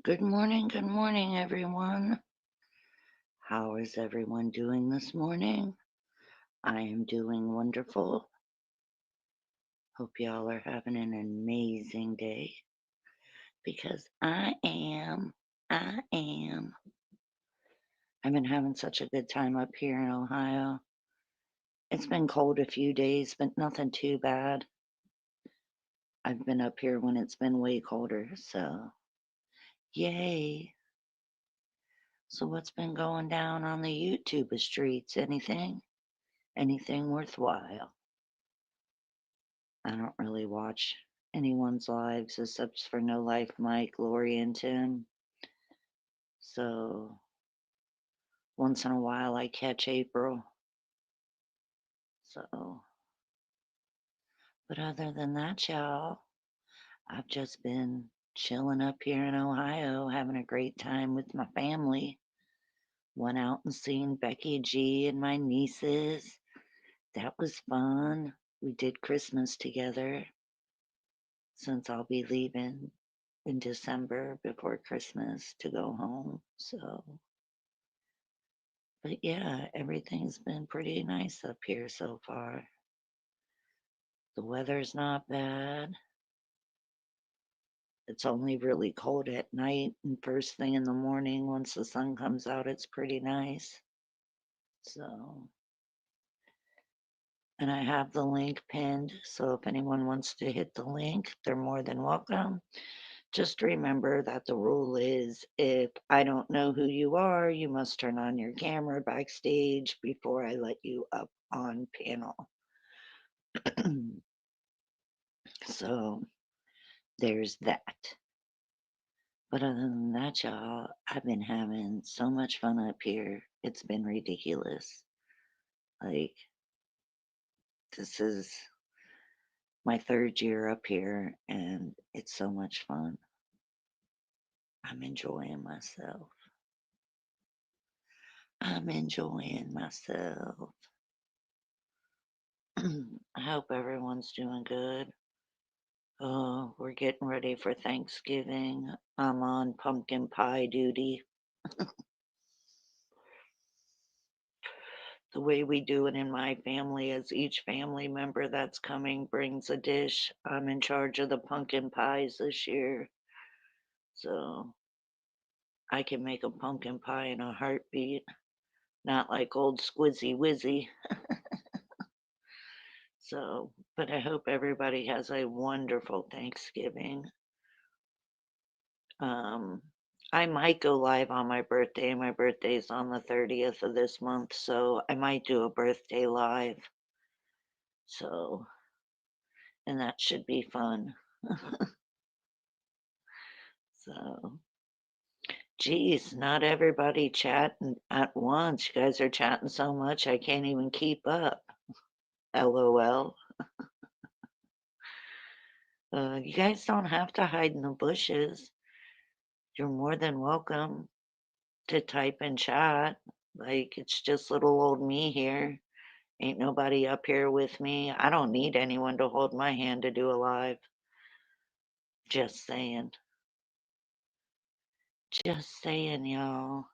Good morning, everyone. How is everyone doing this morning? I am doing wonderful. Hope y'all are having an amazing day because I am. I am. I've been having such a good time up here in Ohio. It's been cold a few days, but nothing too bad. I've been up here when it's been way colder, so yay. So, what's been going down on the YouTube streets? Anything? Anything worthwhile? I don't really watch anyone's lives except for No Life Mike, Lori, and Tim. So once in a while I catch April. So, but other than that, y'all, I've just been chilling up here in Ohio, having a great time with my family. Went out and seen Becky G and my nieces. That was fun. We did Christmas together since I'll be leaving in December before Christmas to go home. So, but yeah, everything's been pretty nice up here so far. The weather's not bad. It's only really cold at night and first thing in the morning. Once the sun comes out, it's pretty nice. So, and I have the link pinned. So if anyone wants to hit the link, they're more than welcome. Just remember that the rule is if I don't know who you are, you must turn on your camera backstage before I let you up on panel. So there's that. But other than that, y'all, I've been having so much fun up here. It's been ridiculous. Like, this is my third year up here, and it's so much fun. I'm enjoying myself. I'm enjoying myself. I hope everyone's doing good. Oh, we're getting ready for Thanksgiving. I'm on pumpkin pie duty. The way we do it in my family is each family member that's coming brings a dish. I'm in charge of the pumpkin pies this year, so I can make a pumpkin pie in a heartbeat, not like old Squizzy Wizzy. So, but I hope everybody has a wonderful Thanksgiving. Um, I might go live on my birthday. My birthday's on the 30th of this month, so I might do a birthday live. So, and that should be fun. So, geez, not everybody chatting at once. You guys are chatting so much, I can't even keep up. LOL. You guys don't have to hide in the bushes. You're more than welcome to type in chat. Like, it's just little old me here. Ain't nobody up here with me. I don't need anyone to hold my hand to do a live. Just saying. Just saying, y'all.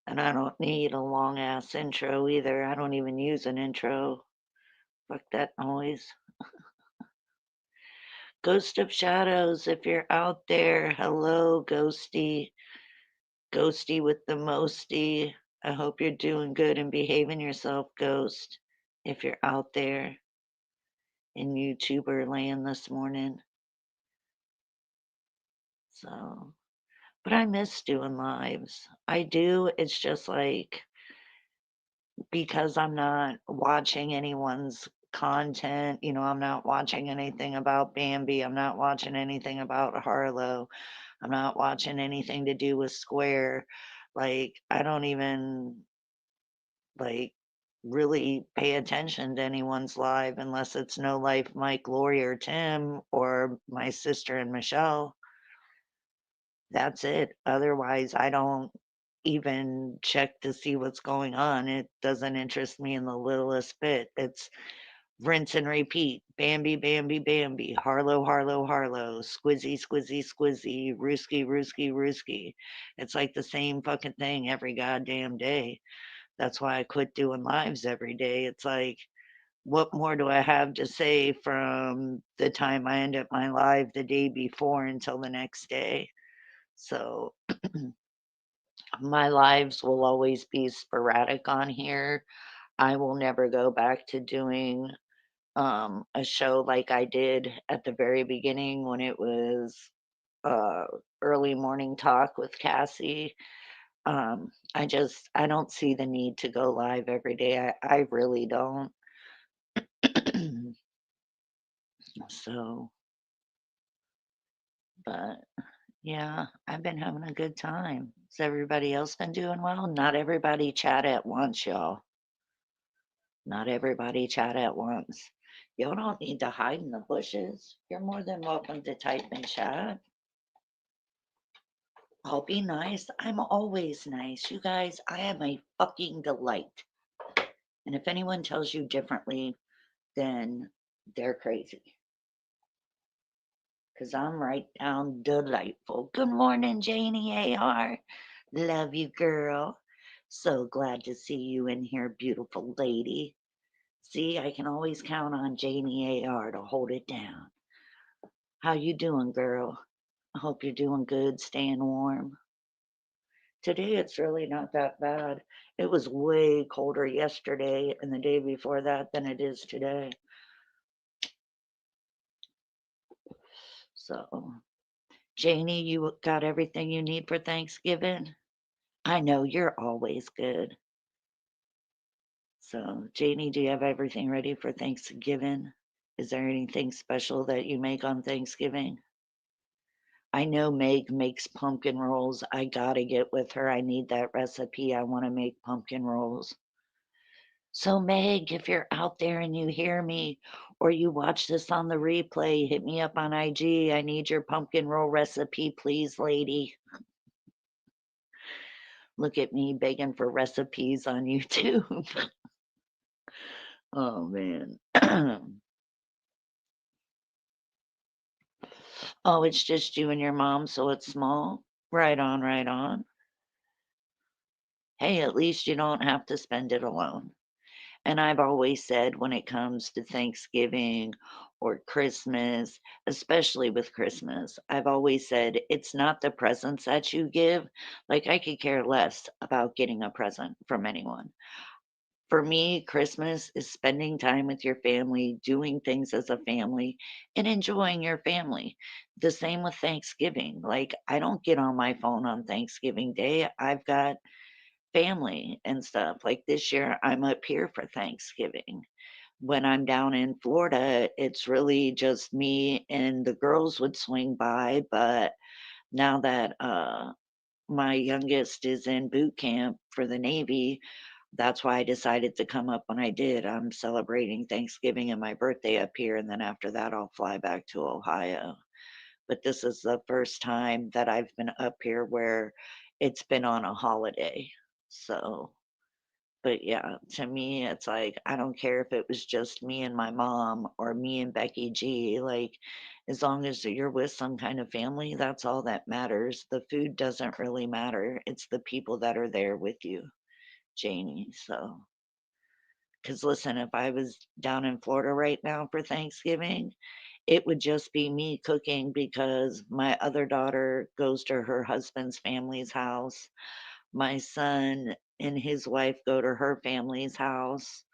And I don't need a long ass intro either. I don't even use an intro. Fuck that noise. Ghost of Shadows, if you're out there, hello, Ghosty. Ghosty with the mosty. I hope you're doing good and behaving yourself, Ghost. If you're out there in YouTuber land this morning. So, but I miss doing lives. I do. It's just like because I'm not watching anyone's content, I'm not watching anything about Bambi, I'm not watching anything about Harlow, I'm not watching anything to do with Square. Like, I don't even like really pay attention to anyone's live unless it's No Life Mike, Lori, or Tim, or my sister and Michelle. That's it. Otherwise, I don't even check to see what's going on. It doesn't interest me in the littlest bit. It's rinse and repeat. Bambi, Bambi, Bambi. Harlow, Harlow, Harlow. Squizzy, Squizzy, Squizzy. Rooski, Rooski, Rooski. It's like the same fucking thing every goddamn day. That's why I quit doing lives every day. It's like, what more do I have to say from the time I end up my live the day before until the next day? So my lives will always be sporadic on here. I will never go back to doing a show like I did at the very beginning when it was uh, early morning talk with Cassie. I don't see the need to go live every day. I really don't. So, but yeah, I've been having a good time. Has everybody else been doing well? Not everybody chat at once, y'all. Not everybody chat at once. Y'all don't need to hide in the bushes. You're more than welcome to type in chat. I'll be nice. I'm always nice. You guys, I am a fucking delight. And if anyone tells you differently, then they're crazy. Because I'm right down delightful. Good morning, Janie AR. Love you, girl. So glad to see you in here, beautiful lady. See, I can always count on Janie AR to hold it down. How you doing, girl? I hope you're doing good, staying warm. Today it's really not that bad. It was way colder yesterday and the day before that than it is today. So, Janie, you got everything you need for Thanksgiving? I know you're always good. So, Janie, do you have everything ready for Thanksgiving? Is there anything special that you make on Thanksgiving? I know Meg makes pumpkin rolls. I gotta get with her. I need that recipe. I want to make pumpkin rolls. So, Meg, if you're out there and you hear me or you watch this on the replay, hit me up on IG. I need your pumpkin roll recipe, please, lady. Look at me begging for recipes on YouTube. Oh, man. Oh, it's just you and your mom, so it's small. Right on, right on. Hey, at least you don't have to spend it alone. And I've always said when it comes to Thanksgiving or Christmas, especially with Christmas, I've always said it's not the presents that you give. Like, I could care less about getting a present from anyone. For me, Christmas is spending time with your family, doing things as a family, and enjoying your family. The same with Thanksgiving. Like, I don't get on my phone on Thanksgiving Day. I've got family and stuff. Like this year, I'm up here for Thanksgiving. When I'm down in Florida, it's really just me and the girls would swing by. But now that my youngest is in boot camp for the Navy, that's why I decided to come up when I did. I'm celebrating Thanksgiving and my birthday up here, and then after that, I'll fly back to Ohio. But this is the first time that I've been up here where it's been on a holiday. So, but yeah, to me, it's like I don't care if it was just me and my mom or me and Becky G. Like, as long as you're with some kind of family, that's all that matters. The food doesn't really matter. It's the people that are there with you, Janie. So, because listen, if I was down in Florida right now for Thanksgiving, it would just be me cooking because my other daughter goes to her husband's family's house. My son and his wife go to her family's house.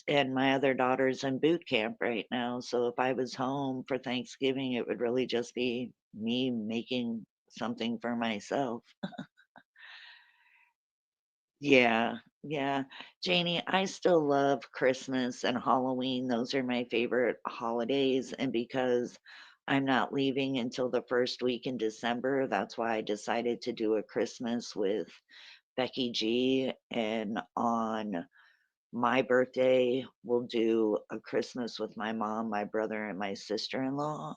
And my other daughter's in boot camp right now. So if I was home for Thanksgiving, it would really just be me making something for myself. Yeah, yeah. Janie, I still love Christmas and Halloween. Those are my favorite holidays. And because I'm not leaving until the first week in December, that's why I decided to do a Christmas with Becky G. And on my birthday, we'll do a Christmas with my mom, my brother, and my sister in law.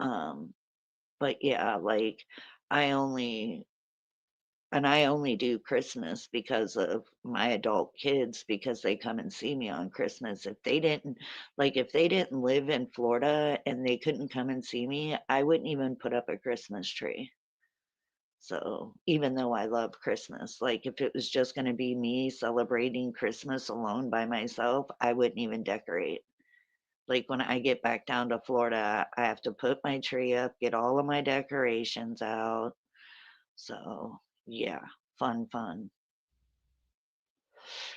Um, but yeah, like I only and I only do Christmas because of my adult kids because they come and see me on Christmas. If they didn't live in Florida and they couldn't come and see me, I wouldn't even put up a Christmas tree. So, even though I love Christmas, like if it was just going to be me celebrating Christmas alone by myself, I wouldn't even decorate. Like when I get back down to Florida, I have to put my tree up, get all of my decorations out. So, yeah, fun, fun.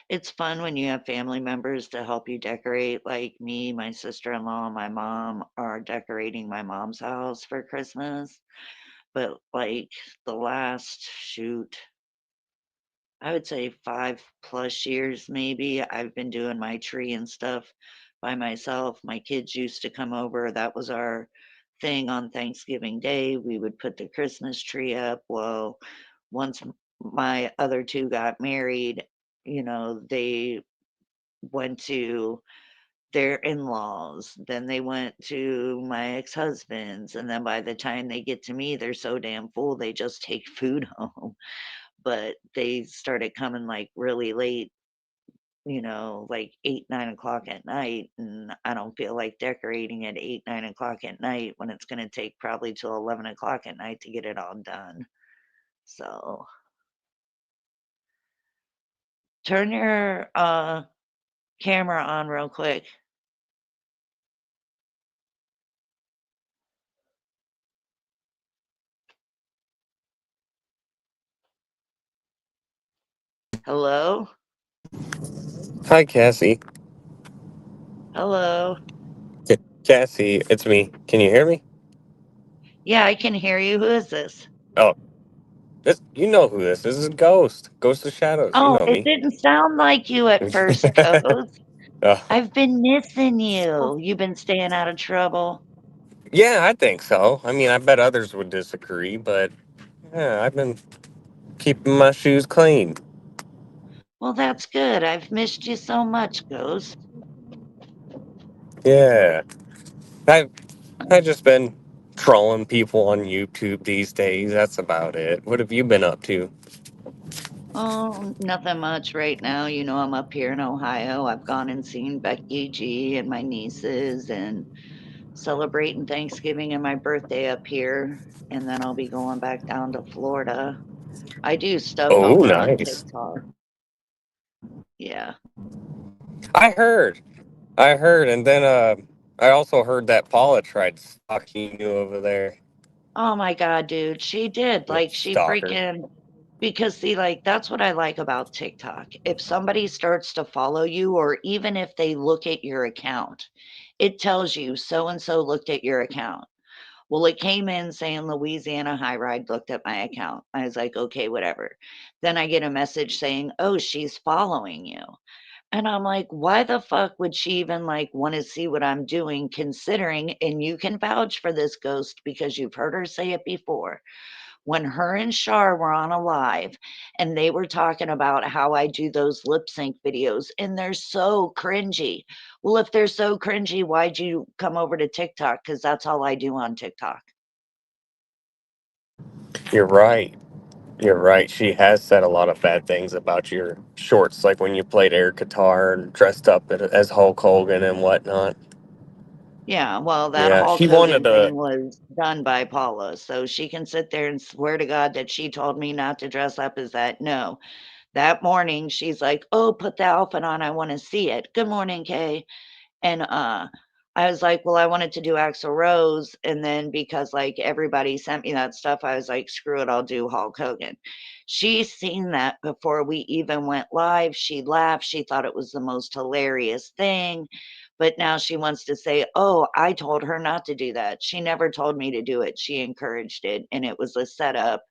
It's fun when you have family members to help you decorate. Like me, my sister-in-law, and my mom are decorating my mom's house for Christmas. But like the last shoot, I would say 5 plus years maybe, I've been doing my tree and stuff by myself. My kids used to come over, that was our thing on Thanksgiving Day, we would put the Christmas tree up. Well, once my other 2 got married, they went to their in-laws, then they went to my ex-husband's, and then by the time they get to me, they're so damn full, they just take food home. But they started coming, like, really late, like 8, 9 o'clock at night, and I don't feel like decorating at 8, 9 o'clock at night when it's gonna take probably till 11 o'clock at night to get it all done. So, turn your, camera on real quick. Hello? Hi, Cassie. Hello? Cassie, it's me. Can you hear me? Yeah, I can hear you, who is this? Oh, this you know who this is. This is Ghost. Ghost of Shadows. You Oh, know it me. didn't sound like you at first, Ghost. Oh, I've been missing you. You've been staying out of trouble. yeah, I think so. I mean, I bet others would disagree, but yeah, I've been keeping my shoes clean. Well, that's good. I've missed you so much, Ghost. Yeah, I I just been trolling people on YouTube these days. That's about it. What have you been up to? Oh, nothing much right now. I'm up here in Ohio. I've gone and seen Becky G and my nieces and celebrating Thanksgiving and my birthday up here. And then I'll be going back down to Florida. I do stuff Oh, over on nice. TikTok. Yeah. I heard. I heard, and then I also heard that Paula tried stalking you over there. Oh my God, dude. She did. You Like, she stalker. freaking, because see, like, that's what I like about TikTok. If somebody starts to follow you, or even if they look at your account, it tells you so and so looked at your account. Well, it came in saying Louisiana High Ride looked at my account. I was like, okay, whatever. Then I get a message saying, oh, she's following you. And I'm like, why the fuck would she even like want to see what I'm doing, considering, and you can vouch for this, Ghost, because you've heard her say it before. When her and Shar were on a live and they were talking about how I do those lip sync videos and they're so cringy. Well, if they're so cringy, why'd you come over to TikTok? Because that's all I do on TikTok. You're right. You're right. She has said a lot of bad things about your shorts, like when you played air guitar and dressed up as Hulk Hogan and whatnot. Yeah, well, that Yeah, Hulk she wanted Hogan to. thing was done by Paula, so she can sit there and swear to God that she told me not to dress up as that. No, that morning she's like, "Oh, put the outfit on. I want to see it." Good morning, Kay. And I was like, well, I wanted to do Axl Rose. And then because like everybody sent me that stuff, I was like, screw it, I'll do Hulk Hogan. She's seen that before we even went live. She laughed. She thought it was the most hilarious thing. But now she wants to say, oh, I told her not to do that. She never told me to do it. She encouraged it. And it was a setup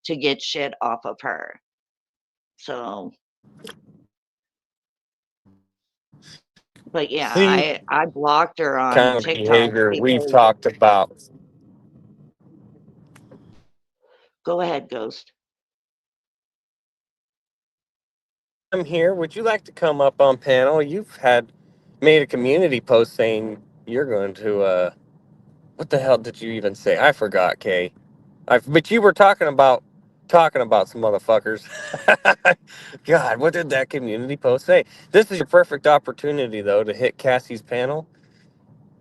to get shit off of her. So, but yeah, See, I blocked her on kind of TikTok behavior we've because talked about. go ahead, Ghost. I'm here. Would you like to come up on panel? You've had made a community post saying you're going to. What the hell did you even say? I forgot, Kay. But you were talking about Talking about some motherfuckers. God, what did that community post say? This is your perfect opportunity, though, to hit Cassie's panel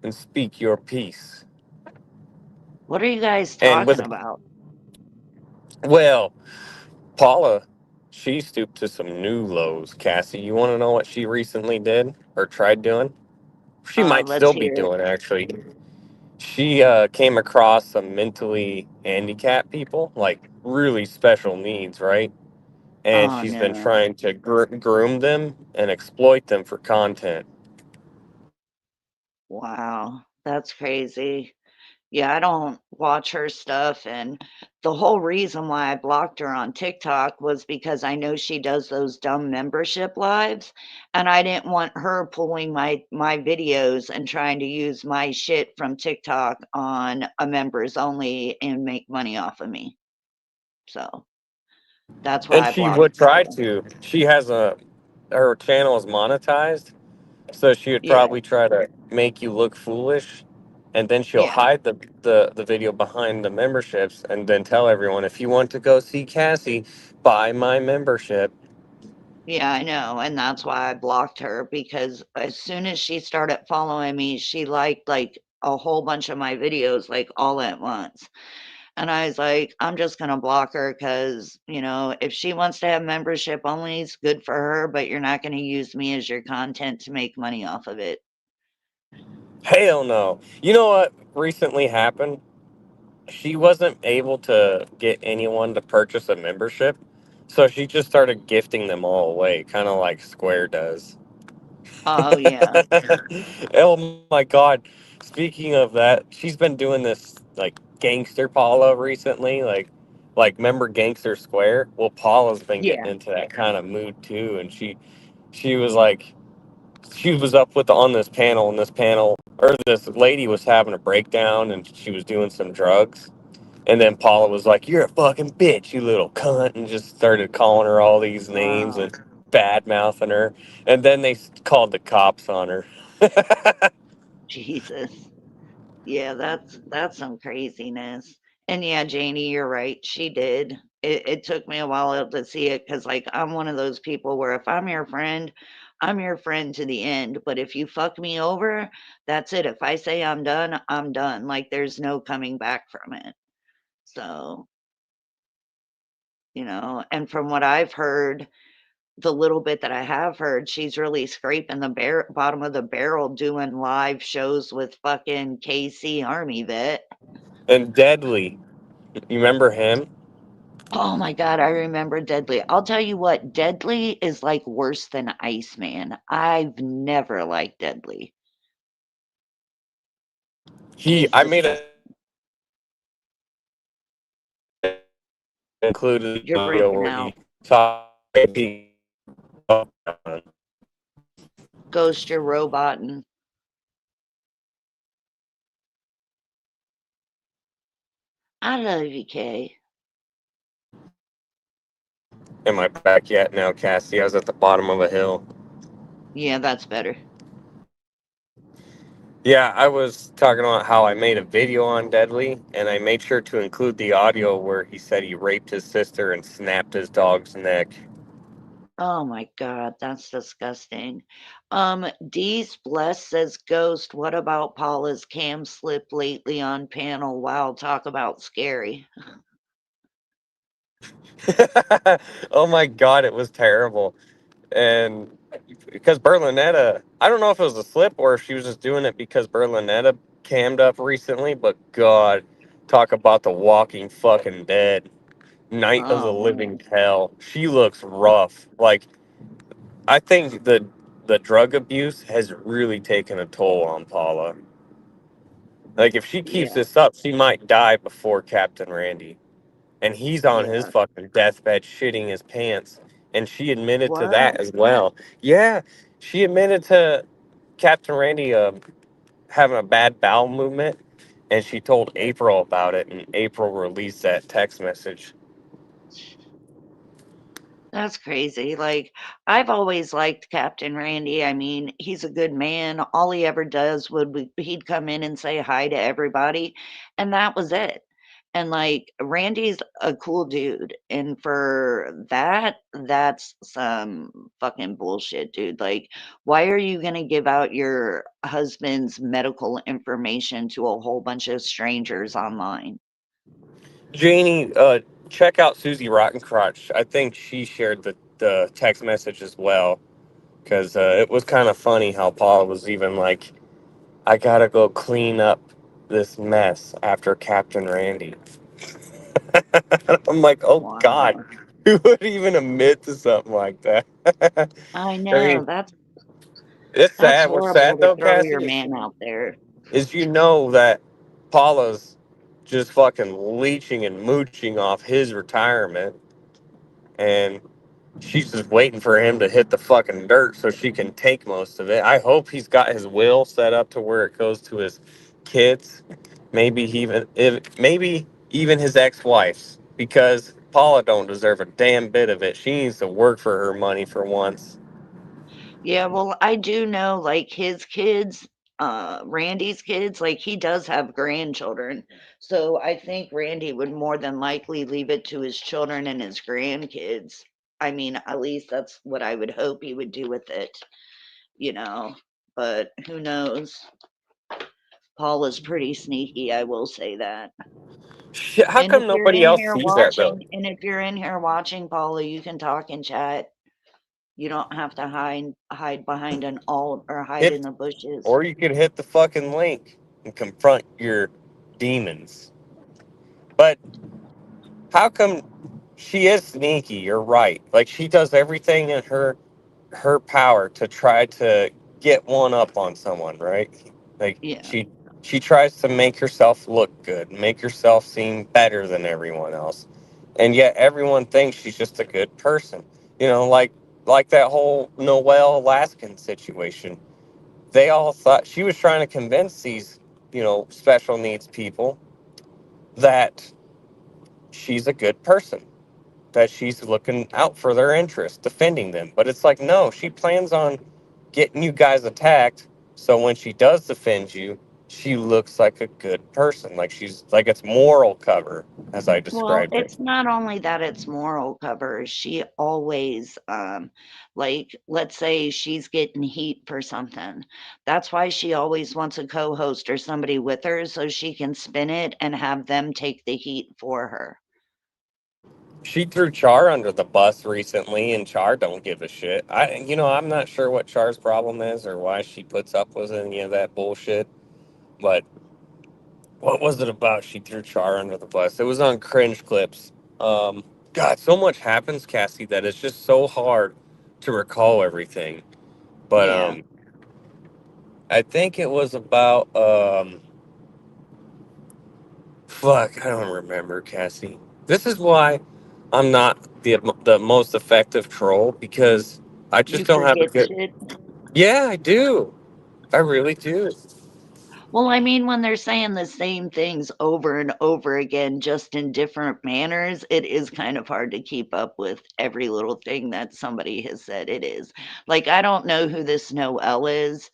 and speak your piece. What are you guys And talking with, about? well, Paula, she stooped to some new lows. Cassie, you want to know what she recently did or tried doing? She might Let's still be hear it. doing, actually. She came across some mentally handicapped people, like really special needs, right? And Oh she's been no. trying to groom them and exploit them for content. Wow. That's crazy. Yeah, I don't watch her stuff, and the whole reason why I blocked her on TikTok was because I know she does those dumb membership lives, and I didn't want her pulling my videos and trying to use my shit from TikTok on a members only and make money off of me. So, that's And why I she blocked would try her. to. She has her channel is monetized, so she would Yeah, probably try to make you look foolish, and then she'll yeah. hide the video behind the memberships, and then tell everyone, if you want to go see Cassie, buy my membership. Yeah, I know, and that's why I blocked her because as soon as she started following me, she liked, like, a whole bunch of my videos, like, all at once. And I was like, "I'm just gonna block her because if she wants to have membership only, it's good for her, but you're not gonna use me as your content to make money off of it." Hell no. You know what recently happened? She wasn't able to get anyone to purchase a membership, so she just started gifting them all away, kind of like Square does. Oh, yeah. Oh my God. Speaking of that, she's been doing this like Gangster Paula recently, like remember Gangster Square? Well, Paula's been getting Yeah. into that kind of mood too, and she was like she was up with on this panel, and this panel or this lady was having a breakdown, and she was doing some drugs, and then Paula was like, "You're a fucking bitch, you little cunt," and just started calling her all these names Wow. and bad mouthing her. And then they called the cops on her. Jesus. Yeah, that's some craziness. And yeah, Janie, you're right. She did. It took me a while to see it because, like, I'm one of those people where if I'm your friend to the end. But if you fuck me over, that's it. If I say I'm done, I'm done. Like, there's no coming back from it. So, and from what I've heard, the little bit that I have heard, she's really scraping the bottom of the barrel doing live shows with fucking KC Army Vet. And Deadly, you remember him? Oh my god, I remember Deadly. I'll tell you what, Deadly is, like, worse than Iceman. I've never liked Deadly. He's I made a disgusting. included You're the video breaking where out. he talked. Ghost, you're roboting. I love you, Kay. Am I back yet now, Cassie? I was at the bottom of a hill. Yeah, that's better. Yeah, I was talking about how I made a video on Deadly, and I made sure to include the audio where he said he raped his sister and snapped his dog's neck. Oh my god, that's disgusting. D's Bless says, Ghost, what about Paula's cam slip lately on panel? Wow, talk about scary. Oh my God, it was terrible. And because Berlinetta, I don't know if it was a slip or if she was just doing it because Berlinetta cammed up recently, but God, talk about the walking fucking dead. Night of the Oh living man. hell. She looks rough. Like, I think the drug abuse has really taken a toll on Paula. Like, if she keeps Yeah, this up, she might die before Captain Randy. And he's on his yeah. fucking deathbed shitting his pants. And she admitted to that What? as well. Yeah, she admitted to Captain Randy having a bad bowel movement, and she told April about it, and April released that text message. That's crazy. Like, I've always liked Captain Randy. I mean, he's a good man. All he ever does he'd come in and say hi to everybody, and that was it. And like Randy's a cool dude. And for that, that's some fucking bullshit, dude. Like, why are you going to give out your husband's medical information to a whole bunch of strangers online? Janie, check out Susie Rottencrotch. I think she shared the text message as well because it was kind of funny how Paula was even like, I gotta go clean up this mess after Captain Randy. I'm like, oh God, Wow. who would even admit to something like that? I I mean, know. it's That's sad. What's horrible sad to though, throw your Cassie, man out there. is you know that Paula's just fucking leeching and mooching off his retirement, and she's just waiting for him to hit the fucking dirt so she can take most of it. I hope he's got his will set up to where it goes to his kids, maybe maybe even his ex-wife's, because Paula don't deserve a damn bit of it. She needs to work for her money for once. Yeah, well, I do know, like, his kids, Randy's kids, like, he does have grandchildren. So I think Randy would more than likely leave it to his children and his grandkids. I mean, at least that's what I would hope he would do with it, you know. But who knows? Paul is pretty sneaky, I will say that. Shit, how And if come you're nobody in else here sees that though? watching, and if you're in here watching, Paula, you can talk and chat. You don't have to hide behind an alt or hide Hit, in the bushes. or you could hit the fucking link and confront your demons. But how come she is sneaky? You're right. Like she does everything in her power to try to get one up on someone, right? Like Yeah. she tries to make herself look good, make herself seem better than everyone else. And yet everyone thinks she's just a good person. You know, like that whole Noelle Alaskan situation. They all thought she was trying to convince these, special needs people that she's a good person, that she's looking out for their interests, defending them. But it's like, no, she plans on getting you guys attacked. So when she does defend you, she looks like a good person. Like she's like it's moral cover, as I Well, described it. it's not only that it's moral cover, she always, like, let's say she's getting heat for something. That's why she always wants a co-host or somebody with her so she can spin it and have them take the heat for her. She threw Char under the bus recently, and Char don't give a shit. I'm not sure what Char's problem is or why she puts up with any of that bullshit. But what was it about? She threw Char under the bus. It was on cringe clips. God, so much happens, Cassie, that it's just so hard to recall everything. But Yeah. I think it was about fuck, I don't remember, Cassie. This is why I'm not the most effective troll because I You just don't have a forget good. shit. Yeah, I do. I really do. Well, I mean, when they're saying the same things over and over again, just in different manners, it is kind of hard to keep up with every little thing that somebody has said. It is. Like, I don't know who this Noelle is.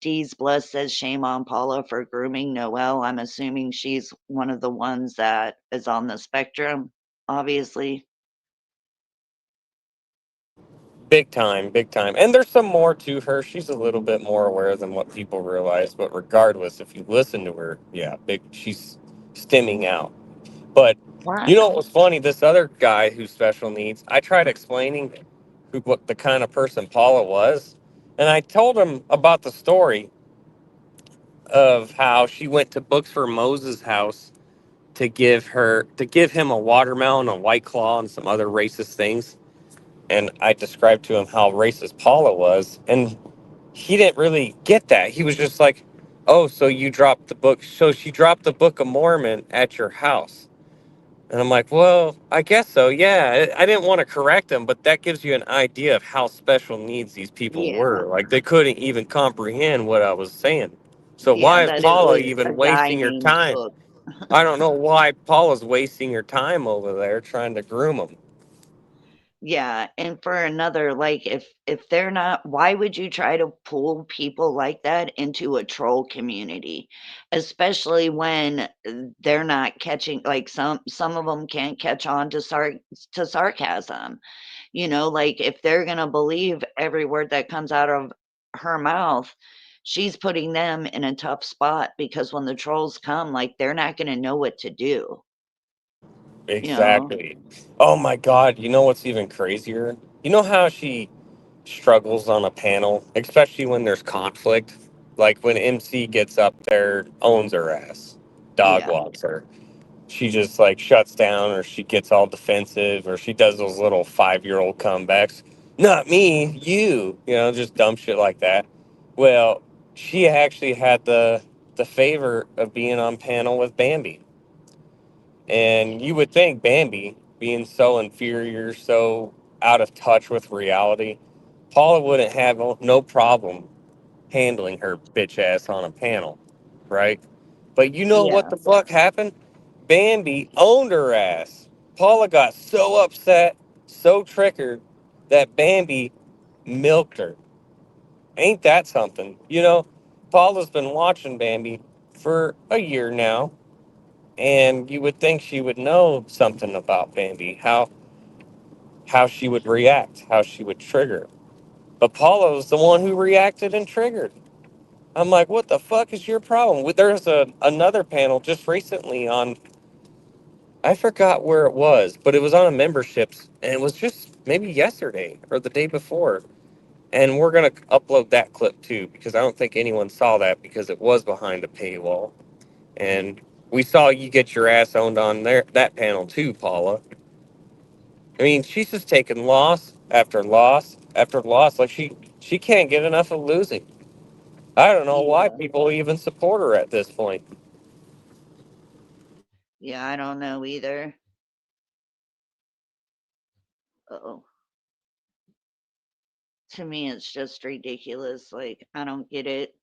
Dee's Bless says shame on Paula for grooming Noelle. I'm assuming she's one of the ones that is on the spectrum, obviously. Big time, big time. And there's some more to her. She's a little bit more aware than what people realize. But regardless, if you listen to her, yeah, big. She's stimming out. But What? you know what was funny? This other guy who's special needs. I tried explaining what the kind of person Paula was, and I told him about the story of how she went to Books for Moses' house to give him a watermelon, a white claw, and some other racist things. And I described to him how racist Paula was, and he didn't really get that. He was just like, "Oh, so you dropped the book? So she dropped the Book of Mormon at your house?" And I'm like, "Well, I guess so. Yeah." I didn't want to correct him, but that gives you an idea of how special needs these people Yeah. were. Like they couldn't even comprehend what I was saying. So Yeah, why is that it Paula was a even guy wasting her named time? Book. I don't know why Paula's wasting her time over there trying to groom him. Yeah, and for another, like, if they're not, why would you try to pull people like that into a troll community? Especially when they're not catching, like, some of them can't catch on to sarcasm. Like, if they're gonna believe every word that comes out of her mouth, she's putting them in a tough spot because when the trolls come, like, they're not gonna know what to do, you know? Exactly. Oh my God. You know what's even crazier? You know how she struggles on a panel, especially when there's conflict? Like when MC gets up there, owns her ass, dog Yeah, walks her. She just like shuts down or she gets all defensive or she does those little 5 year old comebacks. Not me, you, just dumb shit like that. Well, she actually had the favor of being on panel with Bambi. And you would think Bambi, being so inferior, so out of touch with reality, Paula wouldn't have no problem handling her bitch ass on a panel, right? But you know what yeah, the fuck happened? Bambi owned her ass. Paula got so upset, so triggered, that Bambi milked her. Ain't that something? Paula's been watching Bambi for a year now, and you would think she would know something about Bambi, how she would react, how she would trigger. But Paula was the one who reacted and triggered. I'm like, what the fuck is your problem? There's another panel just recently on, I forgot where it was, but it was on a memberships, and it was just maybe yesterday or the day before. And we're gonna upload that clip too because I don't think anyone saw that because it was behind a paywall. And we saw you get your ass owned on there that panel too, Paula. I mean, she's just taking loss after loss after loss. Like she can't get enough of losing. I don't know why yeah, people even support her at this point. yeah, I don't know either. Oh, to me, it's just ridiculous. Like, I don't get it.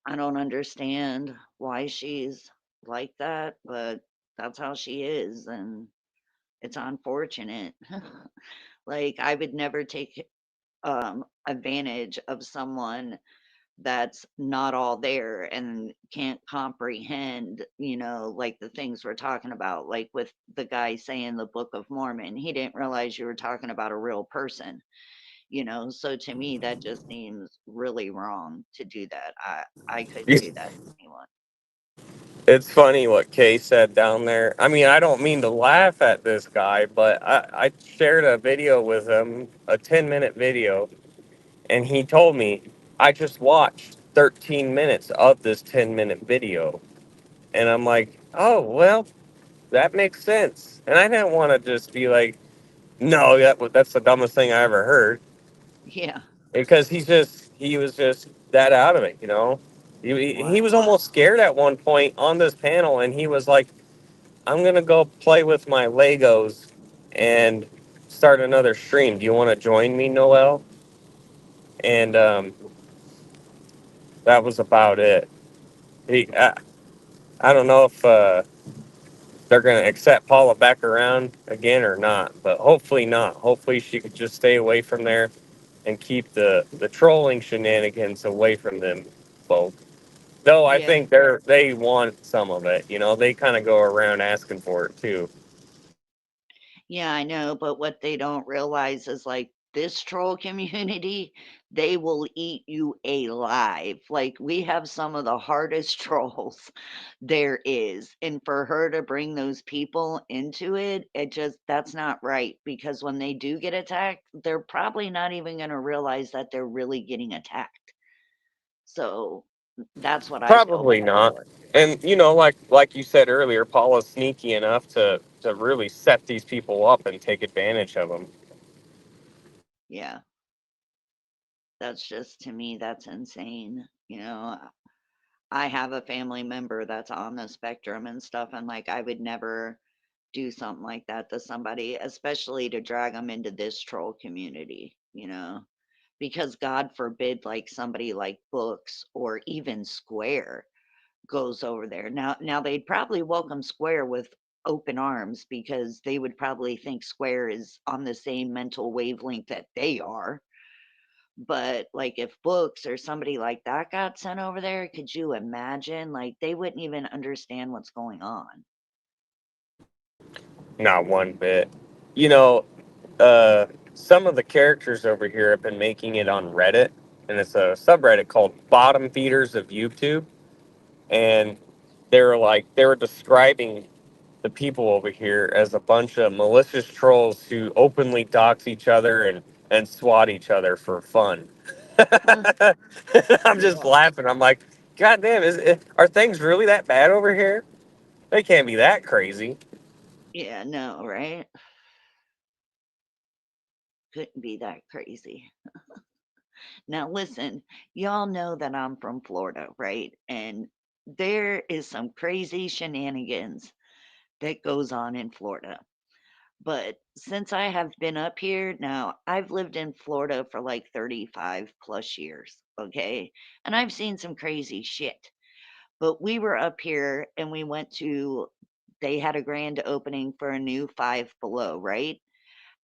I don't understand why she's like that, but that's how she is, and it's unfortunate. Like, I would never take advantage of someone that's not all there and can't comprehend, like the things we're talking about, like with the guy saying the Book of Mormon. He didn't realize you were talking about a real person. So to me that just seems really wrong to do that. I couldn't do that to anyone. It's funny what Kay said down there. I mean, I don't mean to laugh at this guy, but I shared a video with him, a 10-minute video, and he told me, I just watched 13 minutes of this 10-minute video. And I'm like, oh, well, that makes sense. And I didn't want to just be like, no, that's the dumbest thing I ever heard. Yeah. Because he was just that out of it. He was Wow. almost scared at one point on this panel, and he was like, I'm gonna go play with my Legos and start another stream. Do you want to join me, Noel? And that was about it. He, I don't know if they're gonna accept Paula back around again or not, but hopefully not. Hopefully she could just stay away from there and keep the trolling shenanigans away from them both. Though I Yeah. think they want some of it. They kind of go around asking for it too. Yeah, I know, but what they don't realize is like this troll community, they will eat you alive. Like we have some of the hardest trolls there is. And for her to bring those people into it, that's not right because when they do get attacked, they're probably not even going to realize that they're really getting attacked. So that's what I feel Probably bad not. for. And like you said earlier, Paula's sneaky enough to really set these people up and take advantage of them. Yeah, that's just to me, that's insane. I have a family member that's on the spectrum and stuff, and like I would never do something like that to somebody, especially to drag them into this troll community, because God forbid, like somebody like Books or even Square goes over there. Now they'd probably welcome Square with open arms because they would probably think Square is on the same mental wavelength that they are. But, like, if Books or somebody like that got sent over there, could you imagine? Like, they wouldn't even understand what's going on. Not one bit. You know, some of the characters over here have been making it on Reddit, and it's a subreddit called Bottom Feeders of YouTube. And they were describing the people over here as a bunch of malicious trolls who openly dox each other and swat each other for fun. Huh, I'm just yeah. laughing. I'm like, God damn, are things really that bad over here? They can't be that crazy. Yeah, no, right? Couldn't be that crazy. Now listen, y'all know that I'm from Florida, right? And there is some crazy shenanigans that goes on in Florida. But since I have been up here, now I've lived in Florida for like 35 plus years, okay? And I've seen some crazy shit. But we were up here and we went to, they had a grand opening for a new Five Below, right?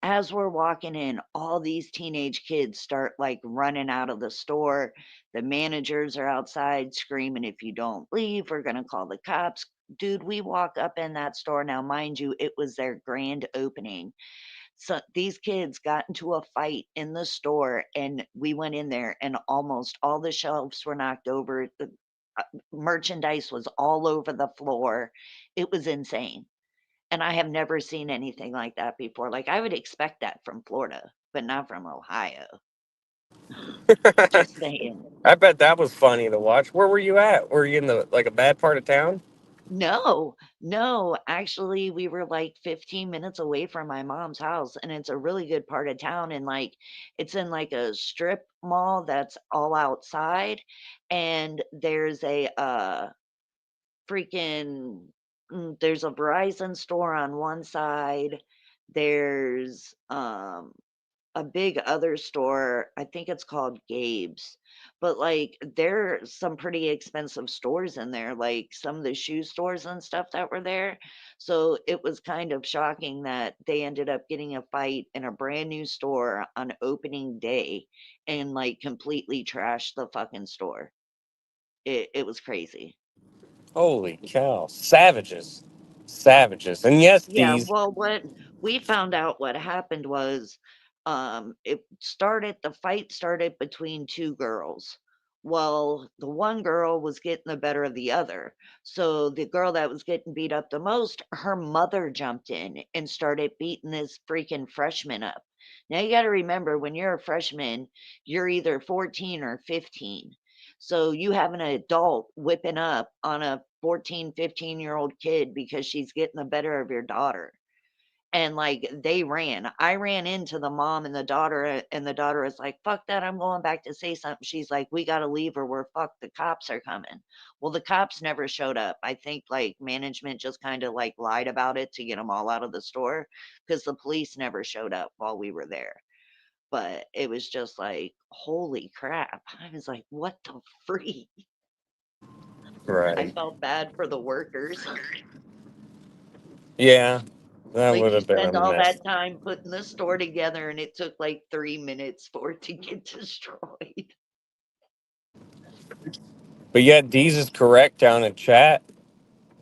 As we're walking in, all these teenage kids start like running out of the store. The managers are outside screaming, if you don't leave, we're going to call the cops. Dude, we walk up in that store. Now, mind you, it was their grand opening. So these kids got into a fight in the store, and we went in there, and almost all the shelves were knocked over. The merchandise was all over the floor. It was insane. And I have never seen anything like that before. Like, I would expect that from Florida, but not from Ohio. Just saying. I bet that was funny to watch. Where were you at? Were you in the like a bad part of town? No, no, actually, we were like 15 minutes away from my mom's house, and it's a really good part of town. And like, it's in like a strip mall that's all outside, and there's a freaking there's a Verizon store on one side. There's a big other store, I think it's called Gabe's, but, like, there's some pretty expensive stores in there, like, some of the shoe stores and stuff that were there, so it was kind of shocking that they ended up getting a fight in a brand new store on opening day and, like, completely trashed the fucking store. It was crazy. Holy cow. Savages. Savages. And yes, Yeah, these. well, what we found out what happened was, the fight started between 2 girls. Well, the one girl was getting the better of the other. So the girl that was getting beat up the most, her mother jumped in and started beating this freaking freshman up. Now you got to remember when you're a freshman, you're either 14 or 15. So you have an adult whipping up on a 14, 15-year-old kid because she's getting the better of your daughter. And like they ran. I ran into the mom and the daughter is like, fuck that, I'm going back to say something. She's like, we gotta leave or we're fucked. The cops are coming. Well, the cops never showed up. I think like management just kind of like lied about it to get them all out of the store because the police never showed up while we were there. But it was just like, holy crap. I was like, what the freak? I Right. felt bad for the workers. Yeah. That Like, would you have been a spend all mess. that time putting the store together, and it took, like, 3 minutes for it to get destroyed. But yet, Deez is correct down in chat.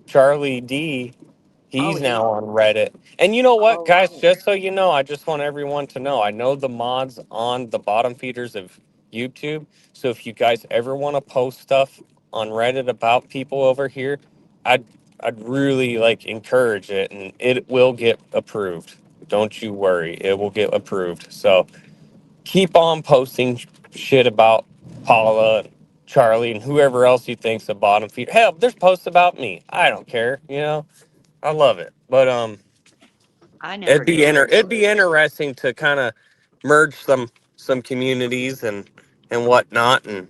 Charlie D, Oh, he's he now on Reddit. And you know what, oh, guys? Just so you know, I just want everyone to know. I know the mods on the bottom feeders of YouTube. So if you guys ever want to post stuff on Reddit about people over here, I'd I'd really like encourage it, and it will get approved. Don't you worry, it will get approved. So keep on posting shit about Paula, Charlie, and whoever else you think's a bottom feeder. Hell, there's posts about me. I don't care. I love it. But I never it'd cared. be interesting to kind of merge some communities and whatnot, and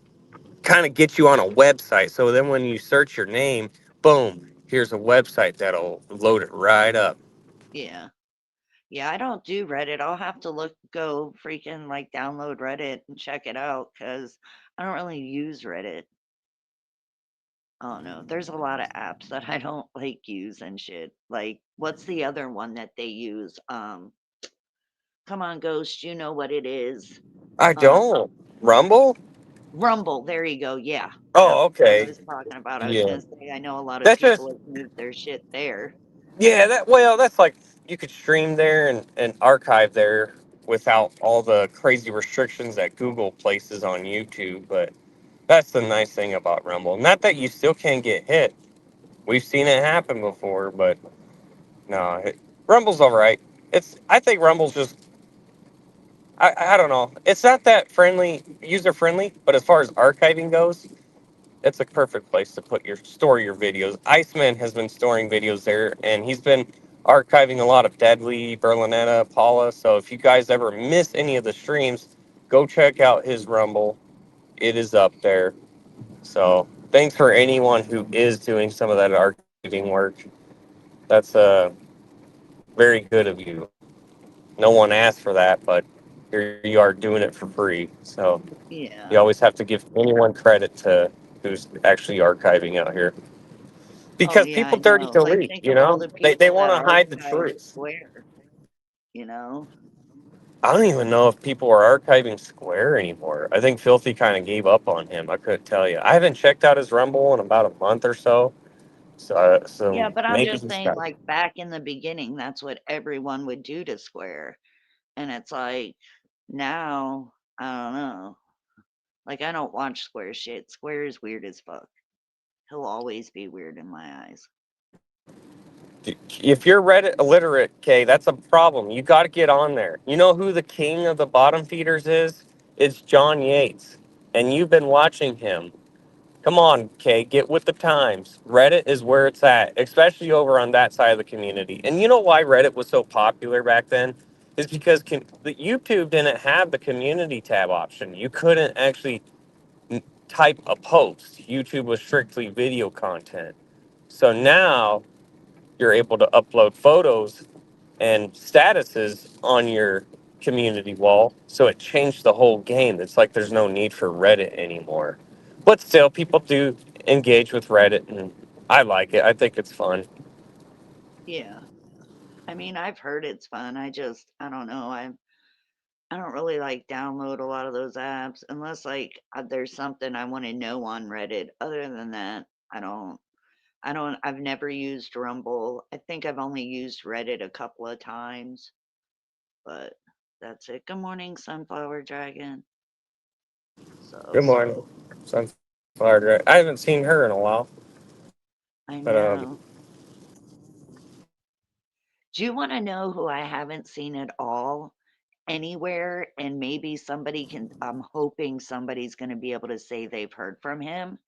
kind of get you on a website. So then when you search your name, boom, here's a website that'll load it right up. Yeah. Yeah, I don't do Reddit. I'll have to go freaking, like, download Reddit and check it out because I don't really use Reddit. Oh no, there's a lot of apps that I don't like use and shit. Like, what's the other one that they use? Come on, Ghost, you know what it is. I Um, don't. Rumble? Rumble. There you go. Yeah, that's Oh, what I okay. was talking about. I was Yeah. gonna say I know a lot of That's people just have moved their shit there. yeah, that's like you could stream there and archive there without all the crazy restrictions that Google places on YouTube, but that's the nice thing about Rumble. Not that you still can't get hit. We've seen it happen before, but no, Rumble's all right. I think Rumble's just I don't know. It's not that friendly, user friendly, but as far as archiving goes, it's a perfect place to store your videos. Iceman has been storing videos there, and he's been archiving a lot of Deadly, Berlinetta, Paula. So if you guys ever miss any of the streams, go check out his Rumble. It is up there. So thanks for anyone who is doing some of that archiving work. That's very good of you. No one asked for that, but here you are doing it for free. So you Yeah. always have to give anyone credit to who's actually archiving out here. Oh Because yeah, people I dirty know. Like, delete, think you of all know? the They people want that to hide the archive truth. Square. You know. I don't even know if people are archiving Square anymore. I think Filthy kind of gave up on him. I couldn't tell you. I haven't checked out his Rumble in about a month or so. Yeah, So but I'm maybe just he's saying, got. like back in the beginning, that's what everyone would do to Square, and it's like now I don't know. Like I don't watch Square shit. Square is weird as fuck. He'll always be weird in my eyes. If you're Reddit illiterate, Kay, that's a problem. You got to get on there. You know who the king of the bottom feeders is? It's John Yates. And you've been watching him. Come on, Kay, get with the times. Reddit is where it's at, especially over on that side of the community. And you know why Reddit was so popular back then? Is because the YouTube didn't have the community tab option. You couldn't actually type a post. YouTube was strictly video content. So now you're able to upload photos and statuses on your community wall. So it changed the whole game. It's like there's no need for Reddit anymore. But still, people do engage with Reddit, and I like it. I think it's fun. Yeah. I mean, I've heard it's fun. I don't know. I don't really like download a lot of those apps unless like there's something I want to know on Reddit. Other than that, I've never used Rumble. I think I've only used Reddit a couple of times, but that's it. Good morning, Sunflower Dragon. Good So, morning, Sunflower. I haven't seen her in a while, but I know. Do you want to know who I haven't seen at all anywhere? And maybe somebody can, I'm hoping somebody's going to be able to say they've heard from him,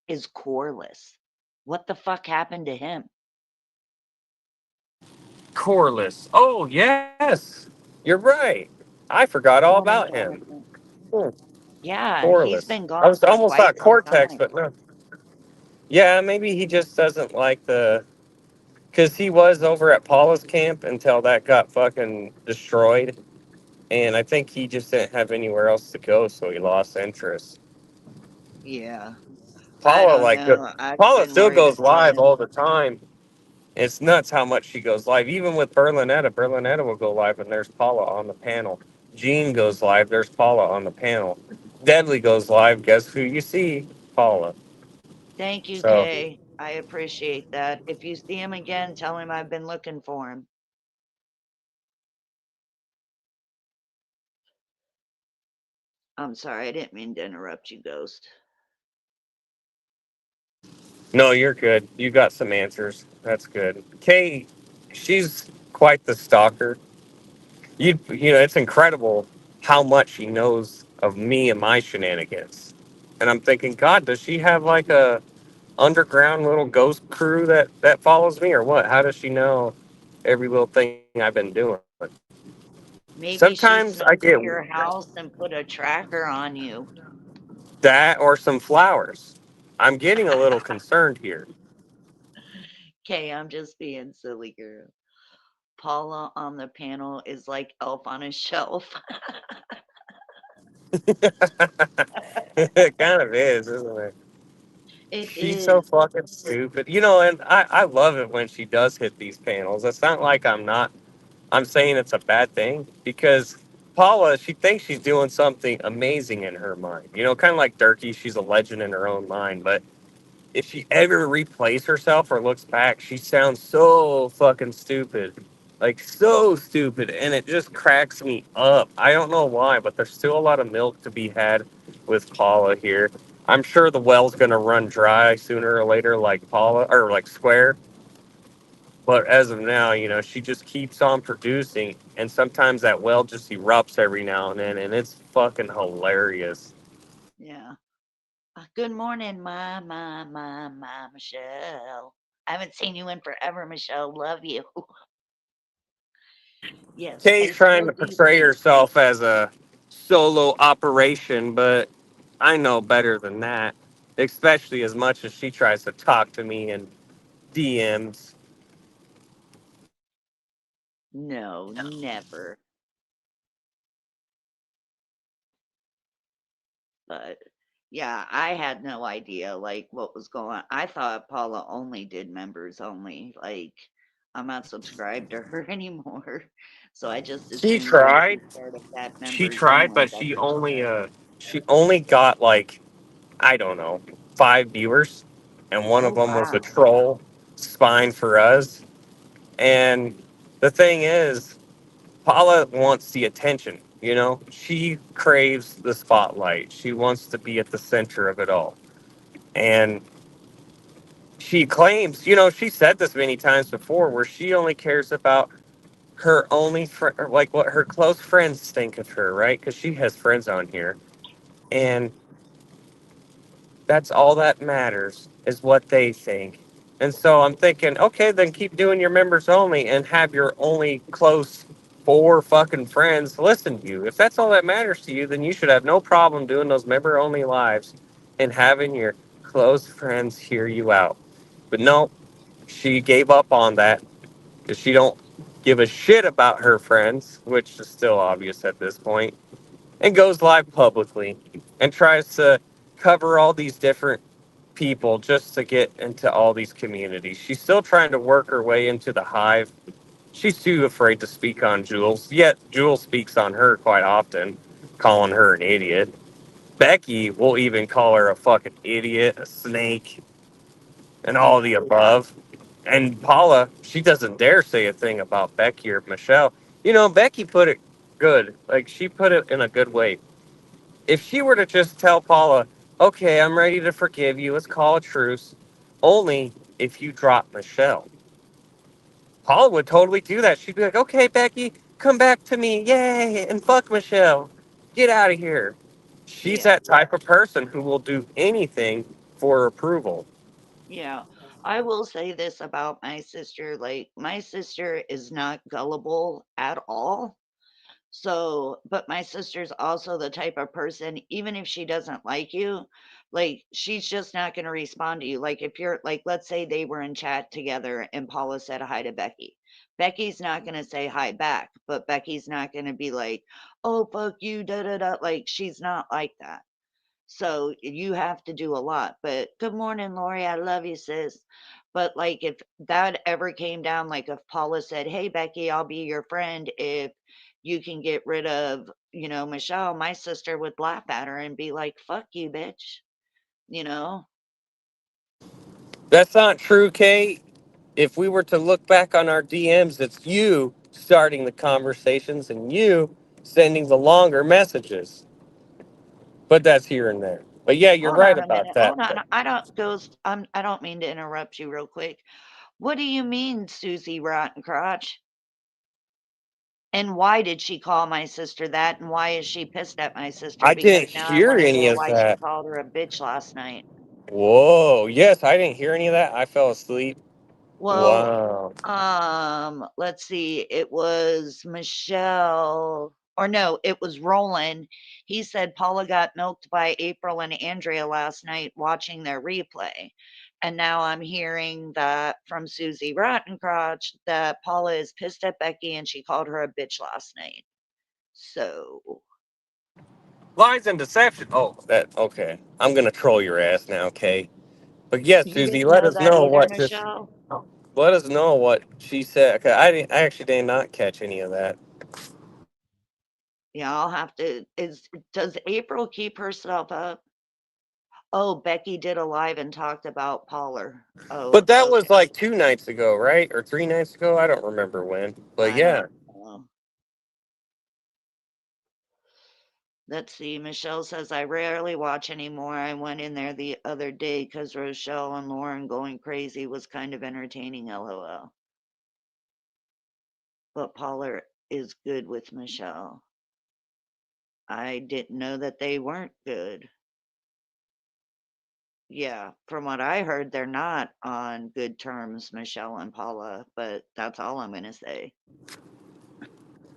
is Corliss. What the fuck happened to him? Corliss. Oh yes, you're right. I forgot all about Morning, him. Jonathan. Hmm. Yeah, he's Corliss. been I gone was for almost quite thought some Cortex, time. but no. Yeah, maybe he just doesn't like the because he was over at Paula's camp until that got fucking destroyed, and I think he just didn't have anywhere else to go, so he lost interest. Yeah, I Paula don't like know. I've Paula been still worried goes about live him. all the time. It's nuts how much she goes live. Even with Berlinetta, Berlinetta will go live, and there's Paula on the panel. Gene goes live. There's Paula on the panel. Deadly goes live. Guess who you see? Paula. Thank you, So Kay. I appreciate that. If you see him again, tell him I've been looking for him. I'm sorry, I didn't mean to interrupt you, Ghost. no, you're good. You got some answers. That's good. Kay, she's quite the stalker. You know, it's incredible how much she knows of me and my shenanigans. And I'm thinking, God, does she have like a underground little ghost crew that follows me or what? How does she know every little thing I've been doing? Maybe Sometimes she I get snuck to your house and put a tracker on you. that or some flowers. I'm getting a little concerned here. Kay, I'm just being silly, girl. Paula on the panel is like Elf on a Shelf. It kind of is, isn't it? It She's so is. fucking stupid. You know, and I love it when she does hit these panels. It's not like I'm saying it's a bad thing because Paula, she thinks she's doing something amazing in her mind. You know, kind of like Durkee, she's a legend in her own mind. But if she ever replays herself or looks back, she sounds so fucking stupid. Like, so stupid. And it just cracks me up. I don't know why, but there's still a lot of milk to be had with Paula here. I'm sure the well's going to run dry sooner or later, like Paula, or like Square. But as of now, you know, she just keeps on producing. And sometimes that well just erupts every now and then. And it's fucking hilarious. Yeah. Good morning, my Michelle. I haven't seen you in forever, Michelle. Love you. Yes, Kay's I trying still to do. portray herself as a solo operation, but I know better than that. Especially as much as she tries to talk to me in DMs. No, never. But yeah, I had no idea like what was going on. I thought Paula only did members only. Like I'm not subscribed to her anymore. So I just She assumed when she tried. started that She members tried, only, but that's what she did. she only got like, I don't know, 5 viewers, and one of Oh them was a wow. troll spine for us. And the thing is, Paula wants the attention. You know, she craves the spotlight. She wants to be at the center of it all. And she claims, you know, she said this many times before, where she only cares about her only friend, like what her close friends think of her, right? Because she has friends on here. And that's all that matters is what they think. And so I'm thinking, okay, then keep doing your members only and have your only close four fucking friends listen to you. If that's all that matters to you, then you should have no problem doing those member only lives and having your close friends hear you out. But no, she gave up on that because she don't give a shit about her friends, which is still obvious at this point, and goes live publicly and tries to cover all these different people just to get into all these communities. She's still trying to work her way into the hive. She's too afraid to speak on Jules, yet Jules speaks on her quite often, calling her an idiot. Becky will even call her a fucking idiot, a snake, and all Yeah. the above. And Paula, she doesn't dare say a thing about Becky or Michelle. You know, Becky put it good. Like, she put it in a good way. If she were to just tell Paula, okay, I'm ready to forgive you, let's call a truce, only if you drop Michelle. Paula would totally do that. She'd be like, okay, Becky, come back to me. Yay. And fuck Michelle. Get out of here. She's Yeah. that type of person who will do anything for approval. Yeah. I will say this about my sister. Like my sister is not gullible at all. So, but my sister's also the type of person, even if she doesn't like you, like she's just not going to respond to you. Like if you're like, let's say they were in chat together and Paula said hi to Becky. Becky's not going to say hi back, but Becky's not going to be like, oh, fuck you, da da da. Like she's not like that. So you have to do a lot. But good morning, Lori. I love you, sis. But like if that ever came down, like if Paula said, hey, Becky, I'll be your friend if you can get rid of, Michelle, my sister would laugh at her and be like, fuck you, bitch. You know? That's not true, Kate. If we were to look back on our DMs, it's you starting the conversations and you sending the longer messages. But that's here and there. But yeah, you're Hold right on a about minute. that. Hold on. I don't mean to interrupt you real quick. What do you mean, Susie Rotten Crotch? And why did she call my sister that? And why is she pissed at my sister? I Because didn't now I hear want to any know of why she that. called her a bitch last night. Whoa. Yes, I didn't hear any of that. I fell asleep. Well, Wow. let's see. It was Michelle, or no, it was Roland. He said Paula got milked by April and Andrea last night watching their replay. And now I'm hearing that from Susie Rottencrotch that Paula is pissed at Becky and she called her a bitch last night. So, Lies and deception. Oh, that okay. I'm gonna troll your ass now, Kay. But yes, You Susie, didn't know that either, Michelle? let us know what she said. 'Cause I actually did not catch any of that. Yeah, I'll have to. Does April keep herself up? Oh, Becky did a live and talked about Pollard. Oh, But that was okay. like 2 nights ago, right? Or 3 nights ago? I don't remember when. But I don't yeah. know. Let's see. Michelle says, I rarely watch anymore. I went in there the other day because Rochelle and Lauren going crazy was kind of entertaining, lol. But Pollard is good with Michelle. I didn't know that they weren't good. Yeah, from what I heard, they're not on good terms, Michelle and Paula, but that's all I'm going to say.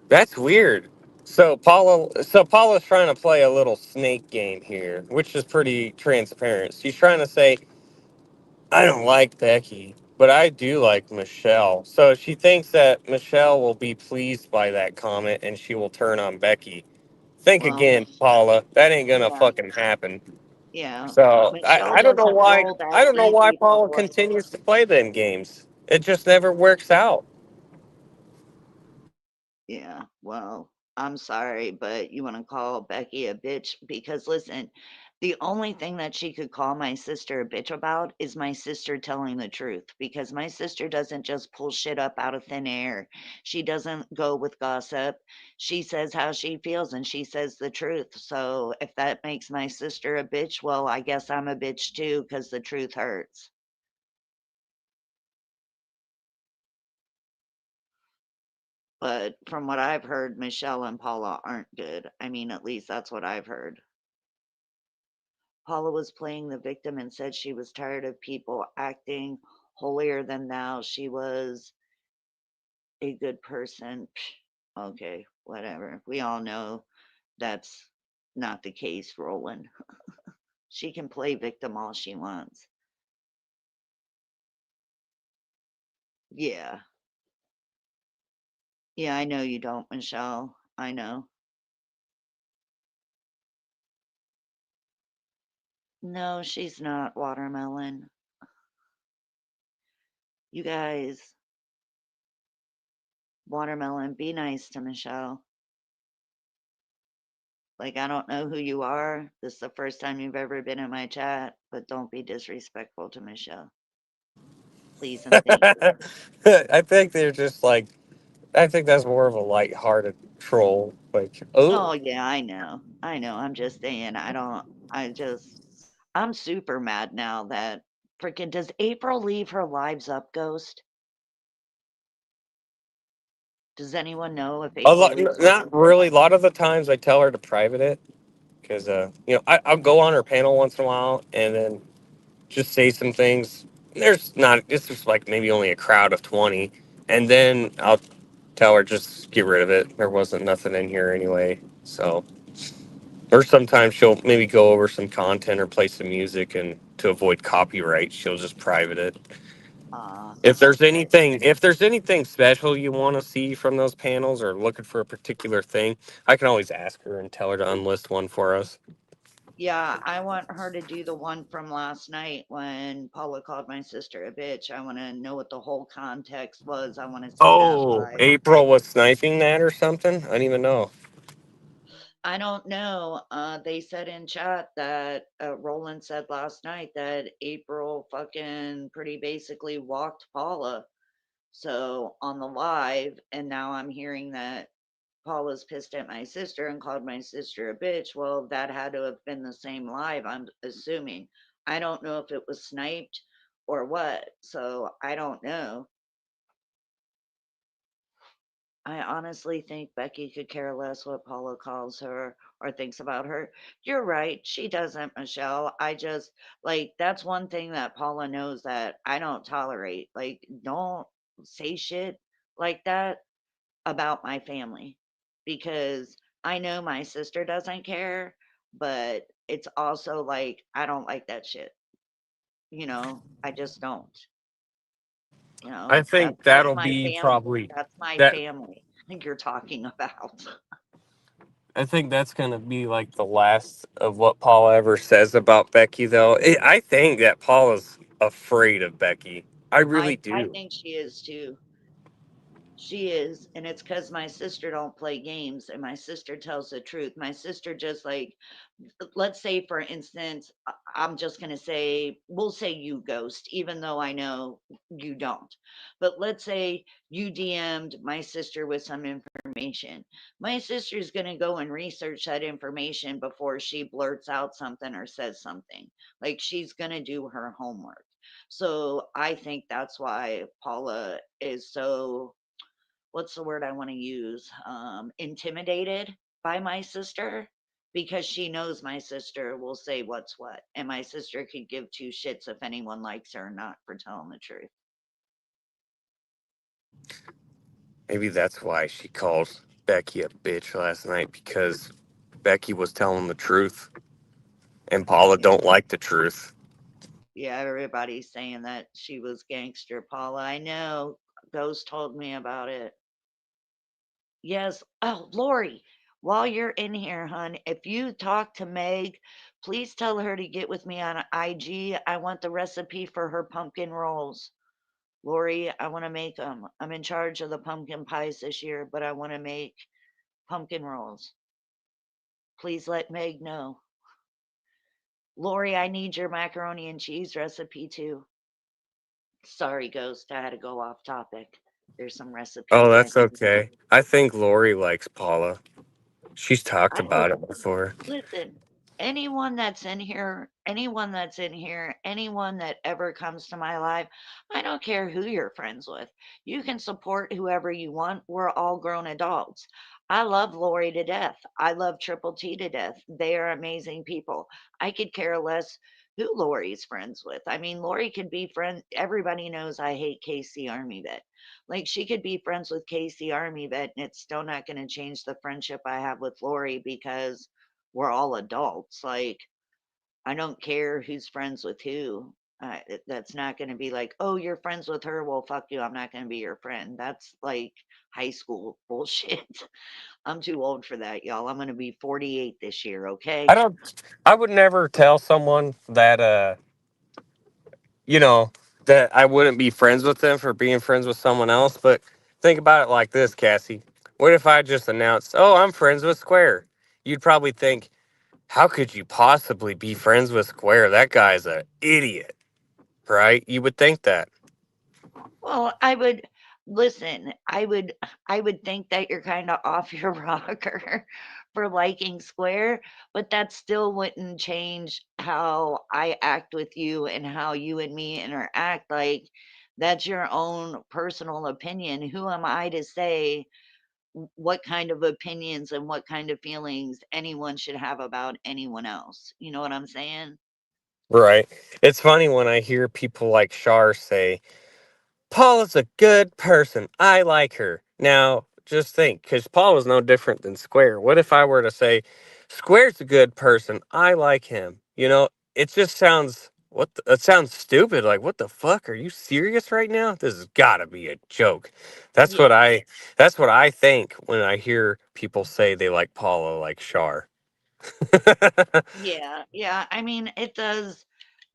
That's weird. So Paula's trying to play a little snake game here, which is pretty transparent. She's trying to say, I don't like Becky, but I do like Michelle. So she thinks that Michelle will be pleased by that comment and she will turn on Becky. Think Well, again, Paula. That ain't gonna yeah, fucking happen. yeah. So Michelle I don't know doesn't why roll that I don't know why easy, Paula Paula. continues to play them games. It just never works out. Yeah, well, I'm sorry, but you want to call Becky a bitch because listen, the only thing that she could call my sister a bitch about is my sister telling the truth because my sister doesn't just pull shit up out of thin air. She doesn't go with gossip. She says how she feels and she says the truth. So if that makes my sister a bitch, well, I guess I'm a bitch too because the truth hurts. But from what I've heard, Michelle and Paula aren't good. I mean, at least that's what I've heard. Paula was playing the victim and said she was tired of people acting holier than thou. She was a good person. Okay, whatever. We all know that's not the case, Roland. She can play victim all she wants. Yeah. Yeah, I know you don't, Michelle. I know. No, she's not watermelon. You guys, watermelon, be nice to Michelle. Like, I don't know who you are. This is the first time you've ever been in my chat, but don't be disrespectful to Michelle. Please and thank you. I think they're just like I think that's more of a light-hearted troll. Like, oh, Oh, yeah, I know. I know. I'm just saying, I'm super mad now that freaking does April leave her lives up, Ghost? Does anyone know if a April lot, leaves her? not really. A lot of the times I tell her to private it because I'll go on her panel once in a while and then just say some things. There's not. It's just like maybe only a crowd of 20, and then I'll tell her just get rid of it. There wasn't nothing in here anyway. So, or sometimes she'll maybe go over some content or play some music, and to avoid copyright, she'll just private it. Okay. If there's anything special you want to see from those panels or looking for a particular thing, I can always ask her and tell her to unlist one for us. Yeah, I want her to do the one from last night when Paula called my sister a bitch. I want to know what the whole context was. I want to see that Oh, live. April was sniping that or something? I didn't even know. I don't know. They said in chat that Roland said last night that April fucking pretty basically walked Paula. So on the live, and now I'm hearing that Paula's pissed at my sister and called my sister a bitch. Well, that had to have been the same live, I'm assuming. I don't know if it was sniped or what. So I don't know. I honestly think Becky could care less what Paula calls her or thinks about her. You're right. She doesn't, Michelle. I just, like, that's one thing that Paula knows that I don't tolerate. Like, don't say shit like that about my family because I know my sister doesn't care, but it's also like, I don't like that shit. I just don't. I That's think not that'll my be family. probably That's my that. family you're talking about. I think that's gonna be like the last of what Paula ever says about Becky, though. I think that Paula's afraid of Becky. I really I do. think she is too. She is, and it's because my sister don't play games, and my sister tells the truth. My sister just like, let's say for instance, I'm just going to say, we'll say you ghost, even though I know you don't. But let's say you DM'd my sister with some information. My sister's going to go and research that information before she blurts out something or says something. Like, she's going to do her homework. So I think that's why Paula is so, what's the word I want to use? Intimidated by my sister, because she knows my sister will say what's what, and my sister could give two shits if anyone likes her or not for telling the truth. Maybe that's why she called Becky a bitch last night, because Becky was telling the truth, and Paula Yeah, don't like the truth. yeah, everybody's saying that she was gangster, Paula. I know. Ghost told me about it. Yes. Oh, Lori, while you're in here, hun, if you talk to Meg, please tell her to get with me on IG. I want the recipe for her pumpkin rolls. Lori, I want to make them. I'm in charge of the pumpkin pies this year, but I want to make pumpkin rolls. Please let Meg know. Lori, I need your macaroni and cheese recipe too. Sorry, Ghost, I had to go off topic. There's some Oh, recipes I that's need. okay. I think Lori likes Paula. She's talked I hope. about it before. Listen, anyone that ever comes to my life, I don't care who you're friends with. You can support whoever you want. We're all grown adults. I love Lori to death. I love Triple T to death. They are amazing people. I could care less who Lori's friends with. I mean, Lori could be friends. Everybody knows I hate Casey Army Vet. Like, she could be friends with Casey Army Vet, and it's still not going to change the friendship I have with Lori, because we're all adults. Like, I don't care who's friends with who. That's not going to be like, oh, you're friends with her. Well, fuck you. I'm not going to be your friend. That's like high school bullshit. I'm too old for that, y'all. I'm going to be 48 this year, I okay? don't. I would never tell someone that you know, that I wouldn't be friends with them for being friends with someone else. But think about it like this, Cassie. What if I just announced, "Oh, I'm friends with Square"? You'd probably think, "How could you possibly be friends with Square? That guy's an idiot." Right? You would think that. Well, I would listen. I would think that you're kind of off your rocker for liking Square, but that still wouldn't change how I act with you and how you and me interact. Like, that's your own personal opinion. Who am I to say what kind of opinions and what kind of feelings anyone should have about anyone else? You know what I'm saying? Right. It's funny when I hear people like Shar say, Paula's a good person. I like her. Now, just think, because Paula's no different than Square. What if I were to say, Square's a good person. I like him. It just sounds, it sounds stupid. Like, what the fuck? Are you serious right now? This has got to be a joke. That's what Yeah. I, that's what I think when I hear people say they like Paula, like Shar. Yeah, yeah. I mean, it does.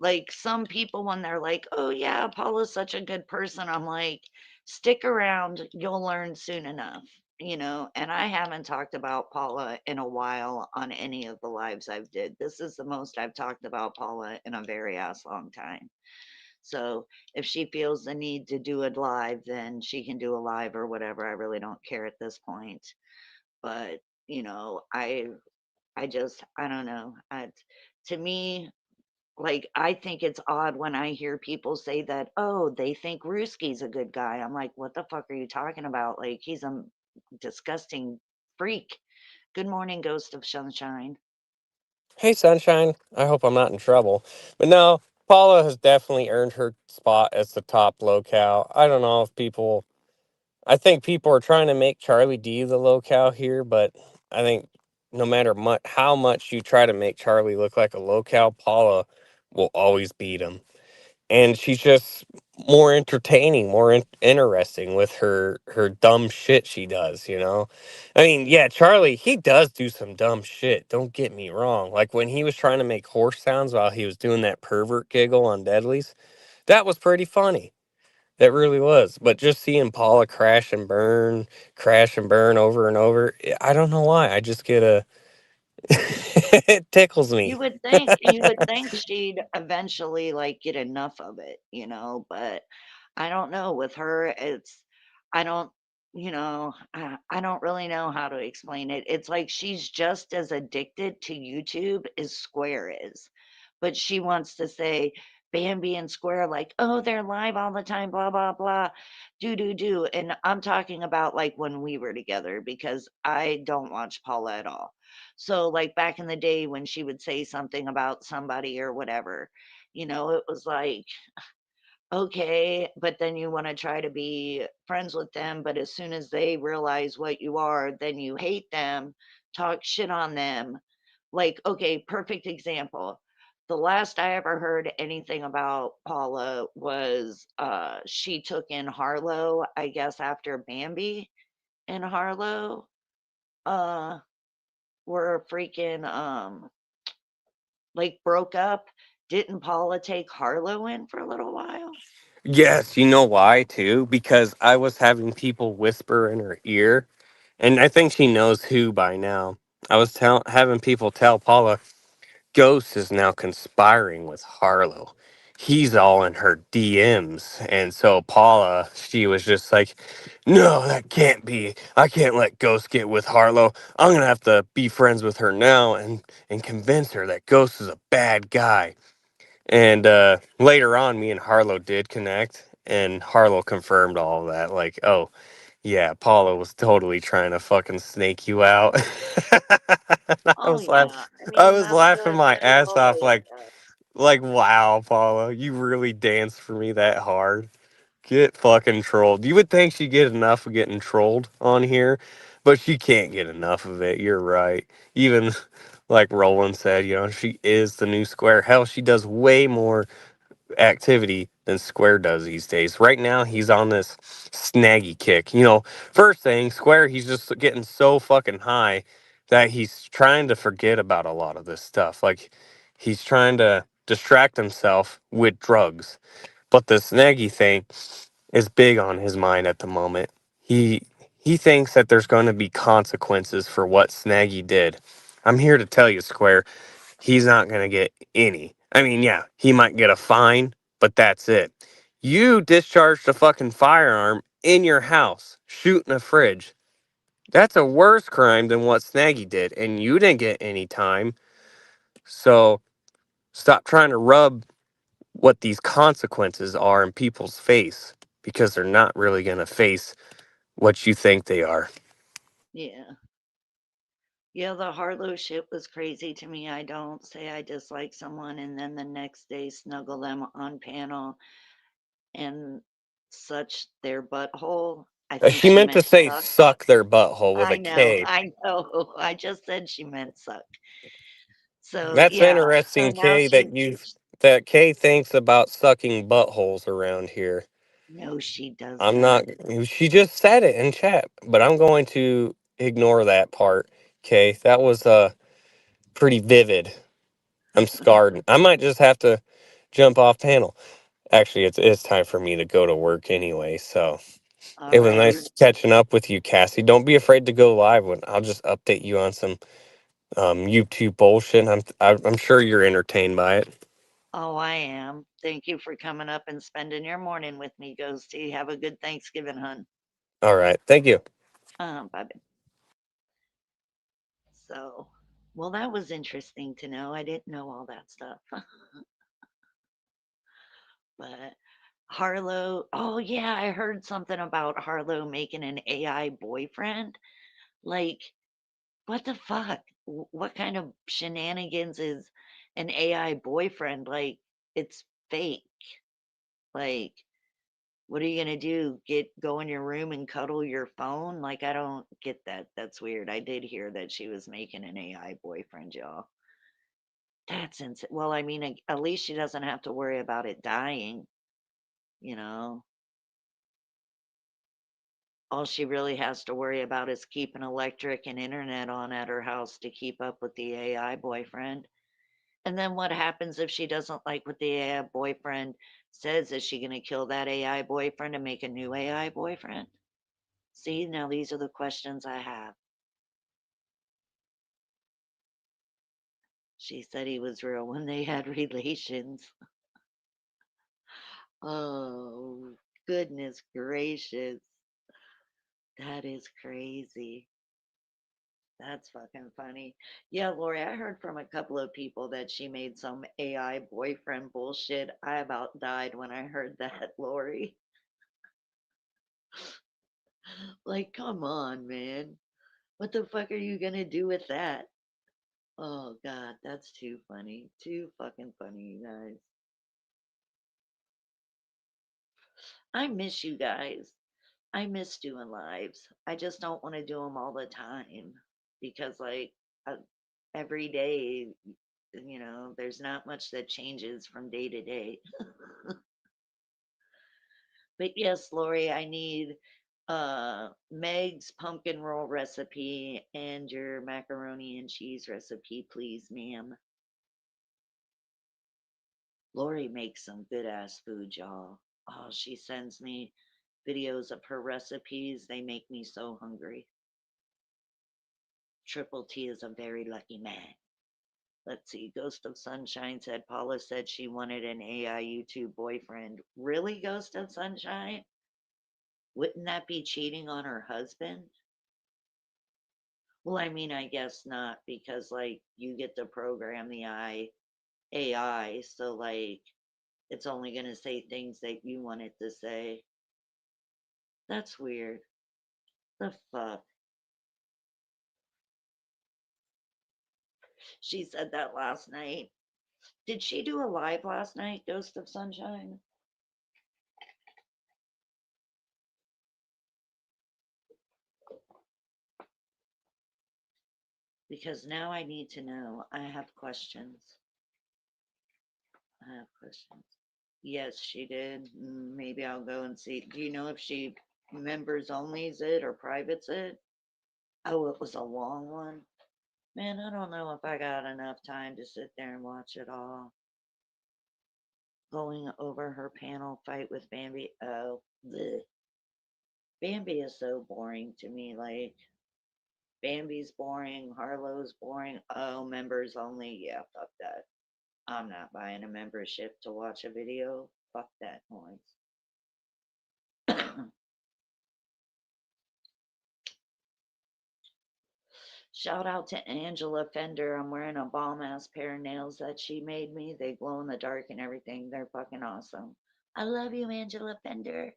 Like, some people, when they're like, "Oh yeah, Paula's such a good person," I'm like, "Stick around, you'll learn soon enough." And I haven't talked about Paula in a while on any of the lives I've did. This is the most I've talked about Paula in a very ass long time. So if she feels the need to do it live, then she can do a live or whatever. I really don't care at this point. But I don't know. To me, like, I think it's odd when I hear people say that, oh, they think Ruski's a good guy. I'm like, what the fuck are you talking about? Like, he's a disgusting freak. Good morning, Ghost of Sunshine. Hey, Sunshine. I hope I'm not in trouble. But no, Paula has definitely earned her spot as the top locale. I don't know if people. I think people are trying to make Charlie D the locale here, but I think no matter how much you try to make Charlie look like a locale, Paula will always beat him, and she's just more entertaining, more interesting with her dumb shit she does. I mean, yeah, Charlie, he does do some dumb shit, don't get me wrong, like when he was trying to make horse sounds while he was doing that pervert giggle on Deadlies. That was pretty funny. That really was. But just seeing Paula crash and burn over and over, I don't know why. I just get a it tickles me. You would think she'd eventually, like, get enough of it, but I don't know, with her, I don't I don't really know how to explain it. It's like she's just as addicted to YouTube as Square is, but she wants to say Bambi and Square, like, "Oh, they're live all the time, blah, blah, blah, do," and I'm talking about, like, when we were together because I don't watch Paula at all. So, like, back in the day when she would say something about somebody or whatever, it was like, okay, but then you want to try to be friends with them. But as soon as they realize what you are, then you hate them, talk shit on them. Like, okay, perfect example. The last I ever heard anything about Paula was she took in Harlow, I guess, after Bambi and Harlow uh were freaking like broke up. Didn't Paula take Harlow in for a little while? Yes, you know why too? Because I was having people whisper in her ear, and I think she knows who by now. I was having people tell Paula Ghost is now conspiring with Harlow. He's all in her DMs. And so Paula, she was just like, no, that can't be. I can't let Ghost get with Harlow. I'm going to have to be friends with her now and convince her that Ghost is a bad guy. And later on, me and Harlow did connect, and Harlow confirmed all of that. Like, oh, yeah, Paula was totally trying to fucking snake you out. I Oh was laughing. yeah. I I mean, was that's laughing what my it ass off. always does. Like, wow, Paula, you really danced for me that hard. Get fucking trolled. You would think she'd get enough of getting trolled on here, but she can't get enough of it. You're right. Even like Roland said, she is the new Square. Hell, she does way more activity than Square does these days. Right now, he's on this snaggy kick. First thing, Square, he's just getting so fucking high that he's trying to forget about a lot of this stuff. Like, he's trying to distract himself with drugs. But the snaggy thing is big on his mind at the moment. He he thinks that there's going to be consequences for what Snaggy did. I'm here to tell you, Square, he's not going to get any. I mean, yeah, he might get a fine, but that's it. You discharged a fucking firearm in your house, shooting a fridge. That's a worse crime than what Snaggy did, and you didn't get any time. So stop trying to rub what these consequences are in people's face because they're not really going to face what you think they are. Yeah. Yeah, the Harlow shit was crazy to me. I don't say I dislike someone and then the next day snuggle them on panel and such their butthole. I think She she meant to meant say suck. suck their butthole with a I know, K. I know. I just said she meant suck. So That's yeah. So interesting, now Kay, she that Kay thinks about sucking buttholes around here. no, she does I'm not not. she just said it in chat, but I'm going to ignore that part. Kay, that was pretty vivid. I'm scarred. I might just have to jump off panel. Actually, it's time for me to go to work anyway, so it was Alrighty. nice catching up with you, Cassie. Don't be afraid to go live when I'll just update you on some YouTube bullshit. I'm sure you're entertained by it. Oh, I am. Thank you for coming up and spending your morning with me, Ghosty. Have a good Thanksgiving, hun. All right. Thank you. Bye. So, well, that was interesting to know. I didn't know all that stuff. But Harlow, oh yeah, I heard something about Harlow making an AI boyfriend. Like, what the fuck? What kind of shenanigans is an AI boyfriend? Like, it's fake. Like, what are you gonna do? Go in your room and cuddle your phone? Like, I don't get that. That's weird. I did hear that she was making an AI boyfriend, y'all. That's insane. Well, I mean, at least she doesn't have to worry about it dying, you know? All she really has to worry about is keeping electric and internet on at her house to keep up with the AI boyfriend. And then what happens if she doesn't like what the AI boyfriend Says, is she going to kill that AI boyfriend and make a new AI boyfriend? See, now these are the questions I have. She said he was real when they had relations. Oh, goodness gracious. That is crazy. That's fucking funny. Yeah, Lori, I heard from a couple of people that she made some AI boyfriend bullshit. I about died when I heard that, Lori. Like, come on, man. What the fuck are you gonna do with that? Oh, God, that's too funny. Too fucking funny, you guys. I miss you guys. I miss doing lives. I just don't want to do them all the time because, like, uh, every day, there's not much that changes from day to day. But yes, Lori, I need Meg's pumpkin roll recipe and your macaroni and cheese recipe, please, ma'am. Lori makes some good ass food, y'all. Oh, she sends me videos of her recipes. They make me so hungry. Triple T is a very lucky man. Let's see. Ghost of Sunshine said Paula said she wanted an AI YouTube boyfriend. Really, Ghost of Sunshine? Wouldn't that be cheating on her husband? Well, I mean, I guess not because like you get to program the AI, so like it's only going to say things that you want it to say. That's weird. The fuck? She said that last night. Did she do a live last night, Ghost of Sunshine? Because now I need to know. I have questions. I have questions. Yes, she did. Maybe I'll go and see. Do you know if she members only's it or privates it? Oh, it was a long one. Man, I don't know if I got enough time to sit there and watch it all. Going over her panel fight with Bambi. Oh, bleh. Bambi is so boring to me. Like, Bambi's boring. Harlow's boring. Oh, members only. Yeah, fuck that. I'm not buying a membership to watch a video. Fuck that noise. Shout out to Angela Fender. I'm wearing a bomb ass pair of nails that she made me. They glow in the dark and everything. They're fucking awesome. I love you, Angela Fender.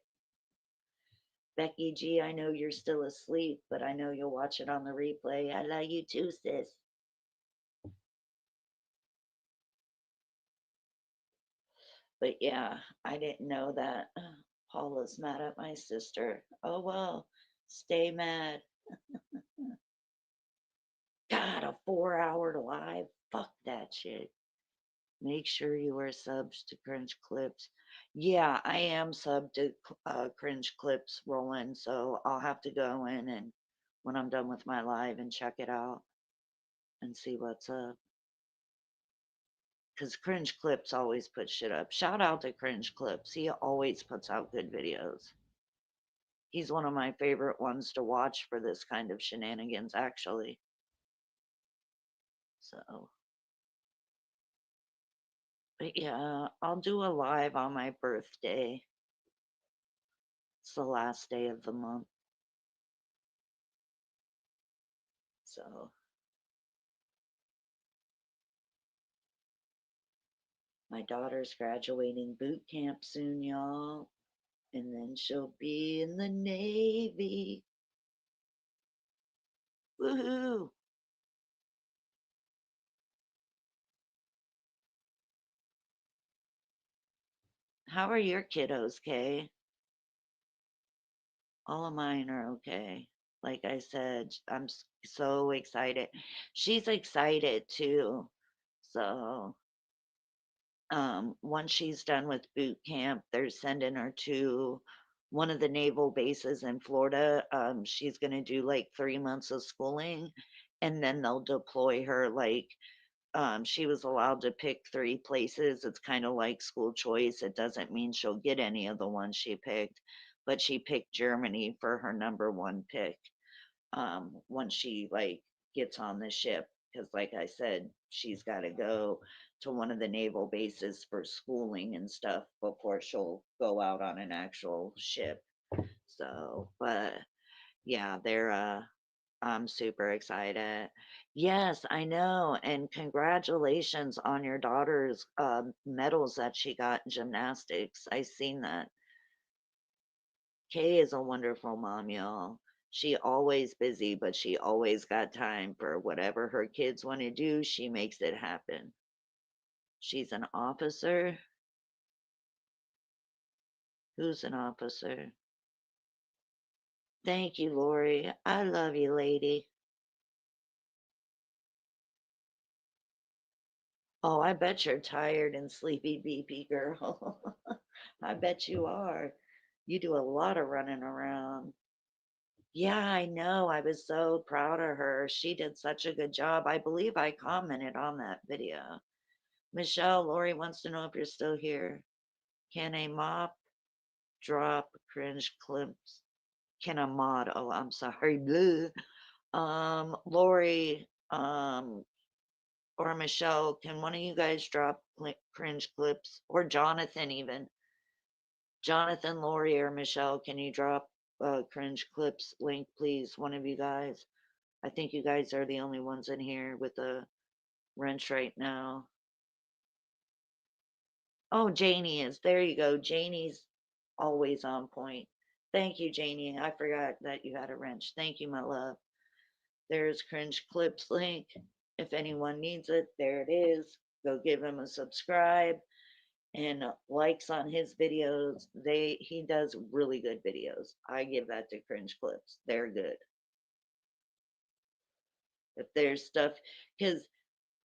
Becky G, I know you're still asleep, but I know you'll watch it on the replay. I love you too, sis. But yeah, I didn't know that. Paula's mad at my sister. Oh well, stay mad. God, a 4 hour live. Fuck that shit. Make sure you are subs to Cringe Clips. Yeah, I am sub to Cringe Clips rolling, so I'll have to go in and when I'm done with my live and check it out and see what's up. Because Cringe Clips always puts shit up. Shout out to Cringe Clips. He always puts out good videos. He's one of my favorite ones to watch for this kind of shenanigans, actually. So, but yeah, I'll do a live on my birthday. It's the last day of the month. So, my daughter's graduating boot camp soon, y'all. And then she'll be in the Navy. Woohoo! How are your kiddos, Kay? All of mine are okay. Like I said, I'm so excited. She's excited too. So, once she's done with boot camp, they're sending her to one of the naval bases in Florida. She's going to do like 3 months of schooling and then they'll deploy her like she was allowed to pick three places. It's kind of like school choice. It doesn't mean she'll get any of the ones she picked, but she picked Germany for her number one pick. Once she like gets on the ship, because like I said, she's got to go to one of the naval bases for schooling and stuff before she'll go out on an actual ship. So, but yeah, I'm super excited. Yes, I know. And congratulations on your daughter's medals that she got in gymnastics. I seen that. Kay is a wonderful mom, y'all. She always busy, but she always got time for whatever her kids want to do. She makes it happen. She's an officer. Who's an officer? Thank you, Lori. I love you, lady. Oh, I bet you're tired and sleepy, beepy girl. I bet you are. You do a lot of running around. Yeah, I know. I was so proud of her. She did such a good job. I believe I commented on that video. Michelle, Lori wants to know if you're still here. Can a mop drop cringe clips? Can a mod? Oh, I'm sorry. Bleh. Lori, or Michelle, can one of you guys drop cringe clips? Or Jonathan, even. Jonathan, Lori, or Michelle, can you drop cringe clips link, please? One of you guys. I think you guys are the only ones in here with a wrench right now. Oh, Janie is. There you go. Janie's always on point. Thank you, Janie. I forgot that you had a wrench. Thank you, my love. There's Cringe Clips link. If anyone needs it, there it is. Go give him a subscribe and likes on his videos. He does really good videos. I give that to Cringe Clips. They're good. If there's stuff, because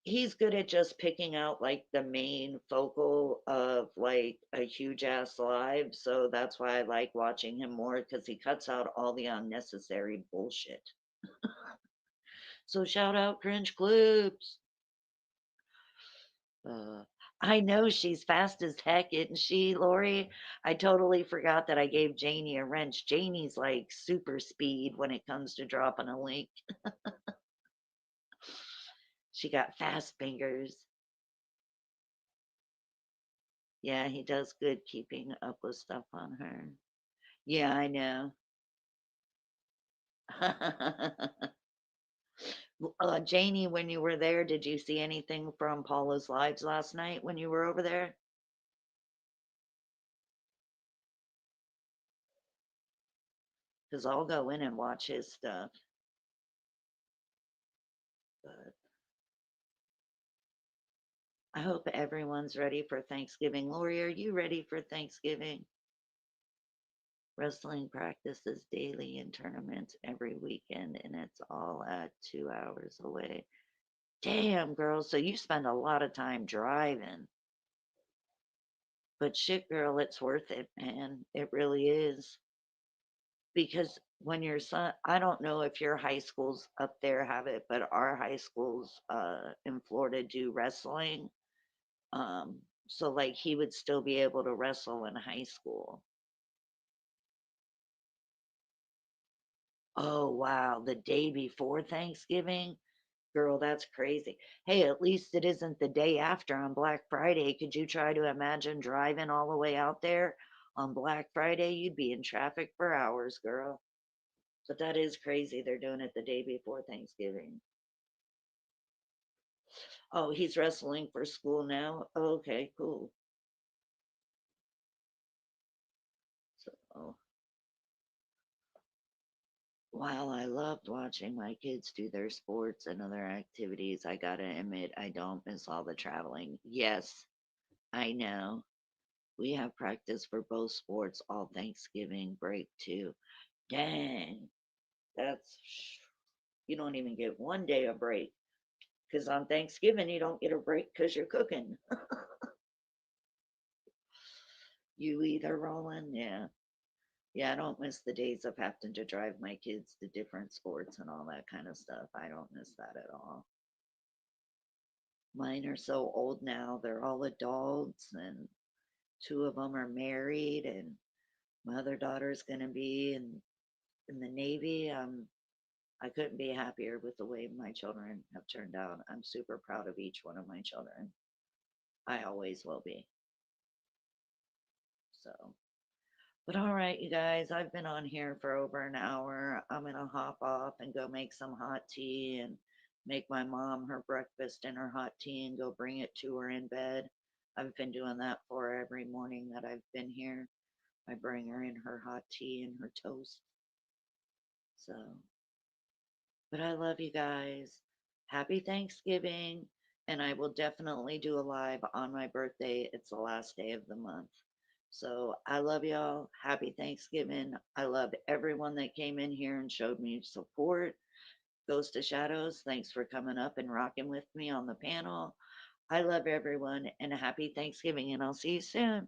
he's good at just picking out like the main focal of like a huge ass live. So that's why I like watching him more because he cuts out all the unnecessary bullshit. So shout out Cringe Clips. Uh, I know she's fast as heck, isn't she, Lori? I totally forgot that I gave Janie a wrench. Janie's like super speed when it comes to dropping a link. She got fast fingers. Yeah, he does good keeping up with stuff on her. Yeah, I know. Janie, when you were there, did you see anything from Paula's lives last night when you were over there? Because I'll go in and watch his stuff. But I hope everyone's ready for Thanksgiving. Lori, are you ready for Thanksgiving? Wrestling practices daily and tournaments every weekend, and it's all at 2 hours away. Damn, girl. So you spend a lot of time driving. But shit, girl, it's worth it, man. It really is. Because when your son, I don't know if your high schools up there have it, but our high schools in Florida do wrestling. So like he would still be able to wrestle in high school. Oh wow, the day before Thanksgiving? Girl, that's crazy. Hey, at least it isn't the day after on Black Friday. Could you try to imagine driving all the way out there on Black Friday? You'd be in traffic for hours, girl. But that is crazy. They're doing it the day before Thanksgiving. Oh, he's wrestling for school now. Okay, cool. So, while I loved watching my kids do their sports and other activities, I gotta admit I don't miss all the traveling. Yes, I know. We have practice for both sports all Thanksgiving break too. Dang, that's you don't even get 1 day of break because on Thanksgiving you don't get a break because you're cooking. You either rolling, yeah. Yeah, I don't miss the days of having to drive my kids to different sports and all that kind of stuff. I don't miss that at all. Mine are so old now. They're all adults, and two of them are married, and my other daughter's going to be in the Navy. I couldn't be happier with the way my children have turned out. I'm super proud of each one of my children. I always will be. So, but all right, you guys, I've been on here for over an hour. I'm going to hop off and go make some hot tea and make my mom her breakfast and her hot tea and go bring it to her in bed. I've been doing that for her every morning that I've been here. I bring her in her hot tea and her toast. So, but I love you guys. Happy Thanksgiving. And I will definitely do a live on my birthday. It's the last day of the month. So I love y'all. Happy Thanksgiving. I love everyone that came in here and showed me support. Ghost of Shadows, thanks for coming up and rocking with me on the panel. I love everyone and happy Thanksgiving, and I'll see you soon.